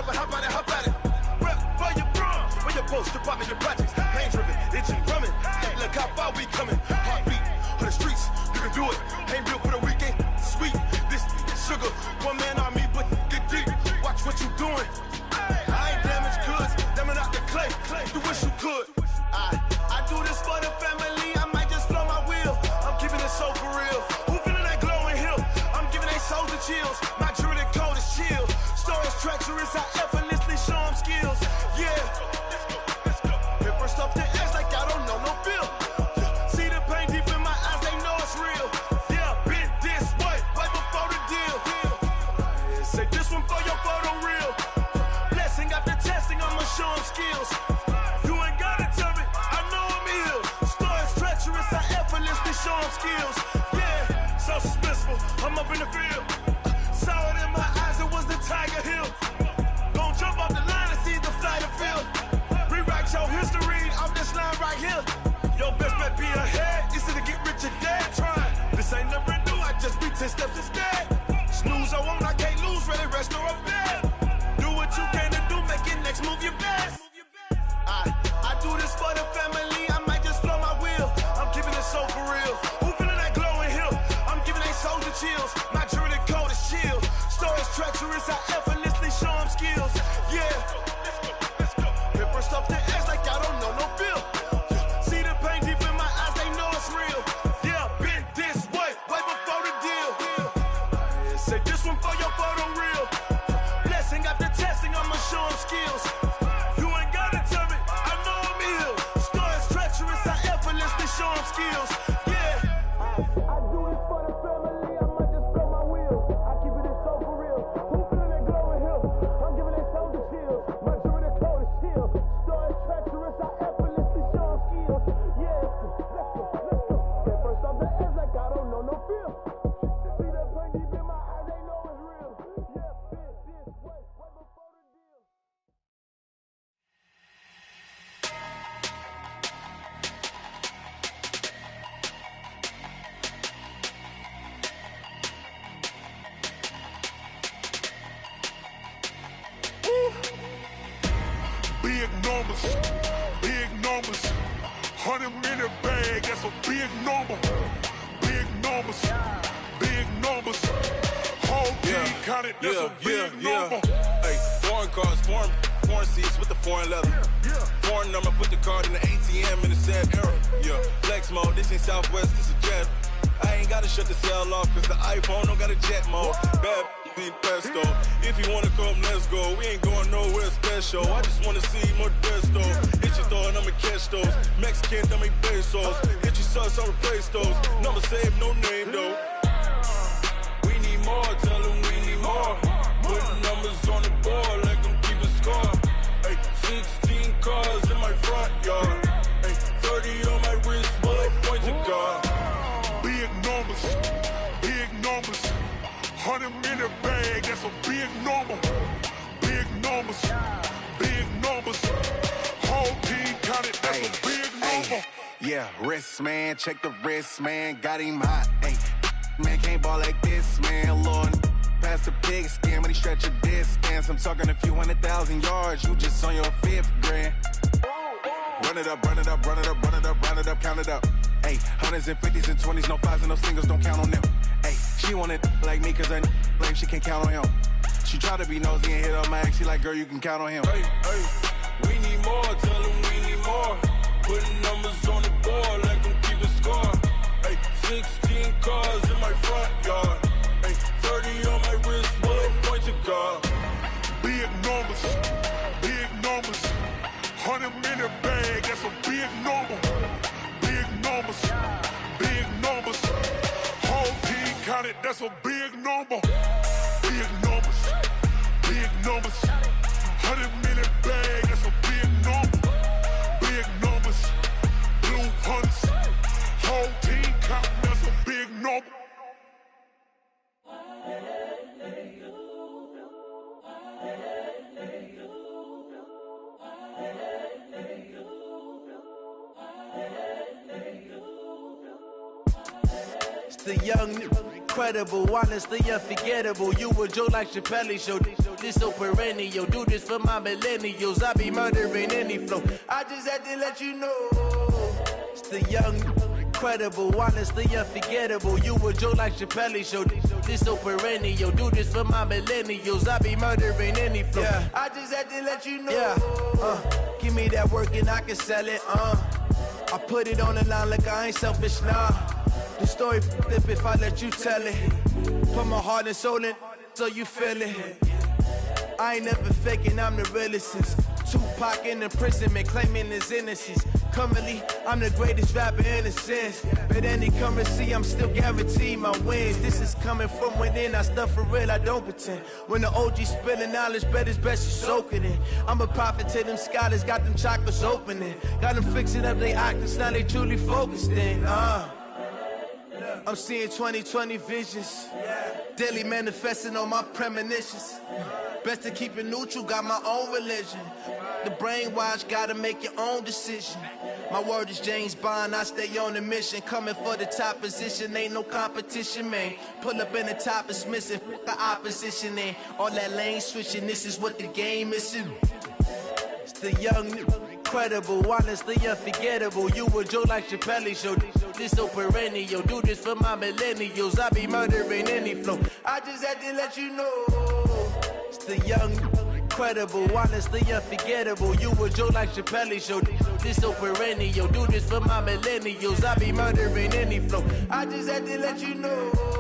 F: up and hop out it. Rep for your bro, when your post, your pop in your projects. Pain driven, itching, drumming. Look how far we coming. Heartbeat on the streets, you can do it. Ain't built for the weekend. Sweet, this sugar. One man army, but get deep. Watch what you doing. I ain't damaged goods, damn it out the clay. You wish you could. I do this for the family. I might just blow my wheel. I'm keeping it so for real. Who feeling that glowing hill? I'm giving they souls the chills. My jewelry code is chill. Stories treacherous, I effortlessly show them skills. Yeah. Hit first up the edge like I don't know no feel. See the pain deep in my eyes, they know it's real. Yeah, been this way, right before the deal. Say this one for your photo real. Blessing after testing, I'ma show them skills. You ain't gotta tell me, I know I'm ill. Stories treacherous, I effortlessly show them skills. Yeah, so suspenseful, I'm up in the field. Saw it in my eyes, it was the Tiger Hill. Gon' jump off the line and see the flight of field. Rewrite your history off this line right here. Your best bet be ahead, easy to get rich or dead trying. This ain't never new, I just be 10 steps instead. Snooze I won't, I can't lose, ready, rest or a bed. Do what you can to do, make it next move your best. I do this for the family, I might just blow my wheel. I'm keeping it so for real. Who feeling that glowing hill? I'm giving they souls the chills. My jewelry code is chill. Stories treacherous, I effortlessly show them skills. Yeah. Hit first off the edge like I don't know no feel. See the pain deep in my eyes, they know it's real. Yeah, been this way, way before the deal. Say this one for your photo real. Blessing after testing, I'ma show them skills. You ain't gotta tell me, I know I'm ill. Stories treacherous, I effortlessly show them skills. Yeah. I do this for the family, I might just blow my wheel. I keep it so for real. Who feeling that glowing hill? I'm giving they souls the chills. My jewelry code is chill. Stories treacherous, I effortlessly show them skills. Yeah. Let's go. Get first off the edge like I don't know no feel. See that pain deep in my eyes, they know it's real. Yeah, been this way, way before the deal.
G: Big numbers, 100-minute bag, that's a big number. Big numbers, whole team counted, that's a big number.
E: Hey, foreign cars, foreign seats with the foreign leather. Foreign number, put the card in the ATM in the sad era. Yeah, flex mode, this ain't Southwest, this a jet. I ain't gotta shut the cell off, cause the iPhone don't got a jet mode. Bad be pesto. If you wanna come, let's go. We ain't going nowhere special. I just wanna see Modesto. Hit your thought, I'ma catch those. Mexican, dummy pesos. Hit your sus, I'll replace those. Number saved, no name though. We need more, tell them we need more. Putting numbers on the board like I'm keeping score. Hey, 16 cars in my front yard. Hey, 30 on my wrist, bullet point to God.
G: Big numbers, 100-minute bag, that's a big number. Big numbers, whole team counted, that's a big number.
H: Yeah, wrist man, check the wrist man, got him hot. Ay, man can't ball like this, man. Lord, past the pig skin when he stretch a distance. I'm talking a few 100,000 yards, you just on your 5th grand. Run it up, count it up. Ay, hundreds and 50s and 20s, no 5s and no singles, don't count on them. Ay, she want it like me, cause her blame, she can't count on him. She try to be nosy and hit on my ex, she like, girl, you can count on him.
E: Hey, we need more, tell them we need more. Putting numbers on the board like I'm keeping score. Hey, 16 cars in my front yard. Hey, 30 on my wrist, bullet point to God.
G: Big numbers, 100-minute bag, that's a big number. Big numbers, whole team counted, that's a big number. Big numbers, 100-minute bag, that's a big number. Big numbers, blue hunts, whole team counting, that's a big number.
I: The young, incredible, honestly unforgettable. You a joke like Chappelle Show. this so perennial. Do this for my millennials. I be murdering any flow. I just had to let you know. It's the young, incredible, honestly unforgettable. You a joke like Chappelle show. This so perennial. Do this for my millennials. I be murdering any flow. Yeah. I just had to let you know. Yeah. Give me that work and I can sell it. I put it on the line like I ain't selfish, nah. The story flip if I let you tell it. Put my heart and soul in so you feel it. I ain't never faking, I'm the realest since Tupac in imprisonment, claiming his innocence. Currently, I'm the greatest rapper in a sense. But any currency, I'm still guaranteed my wins. This is coming from within, I stuff for real, I don't pretend. When the OG spilling knowledge, bet it's best you soak it in. I'm a prophet to them scholars, got them chakras opening. Got them fixing up they octaves, now they truly focused in. I'm seeing 2020 visions. Daily manifesting on my premonitions. Best to keep it neutral, got my own religion. The brainwash, gotta make your own decision. My word is James Bond, I stay on the mission. Coming for the top position, ain't no competition, man. Pull up in the top, it's missing, the opposition in. All that lane switching, this is what the game is. It's the young, incredible, honestly unforgettable. You a joke like Chappelle show. This so perennial. Do this for my millennials. I be murdering any flow. I just had to let you know. It's the young, incredible, honestly unforgettable. You a joke like Chappelle show. This so perennial. Do this for my millennials. I be murdering any flow. I just had to let you know.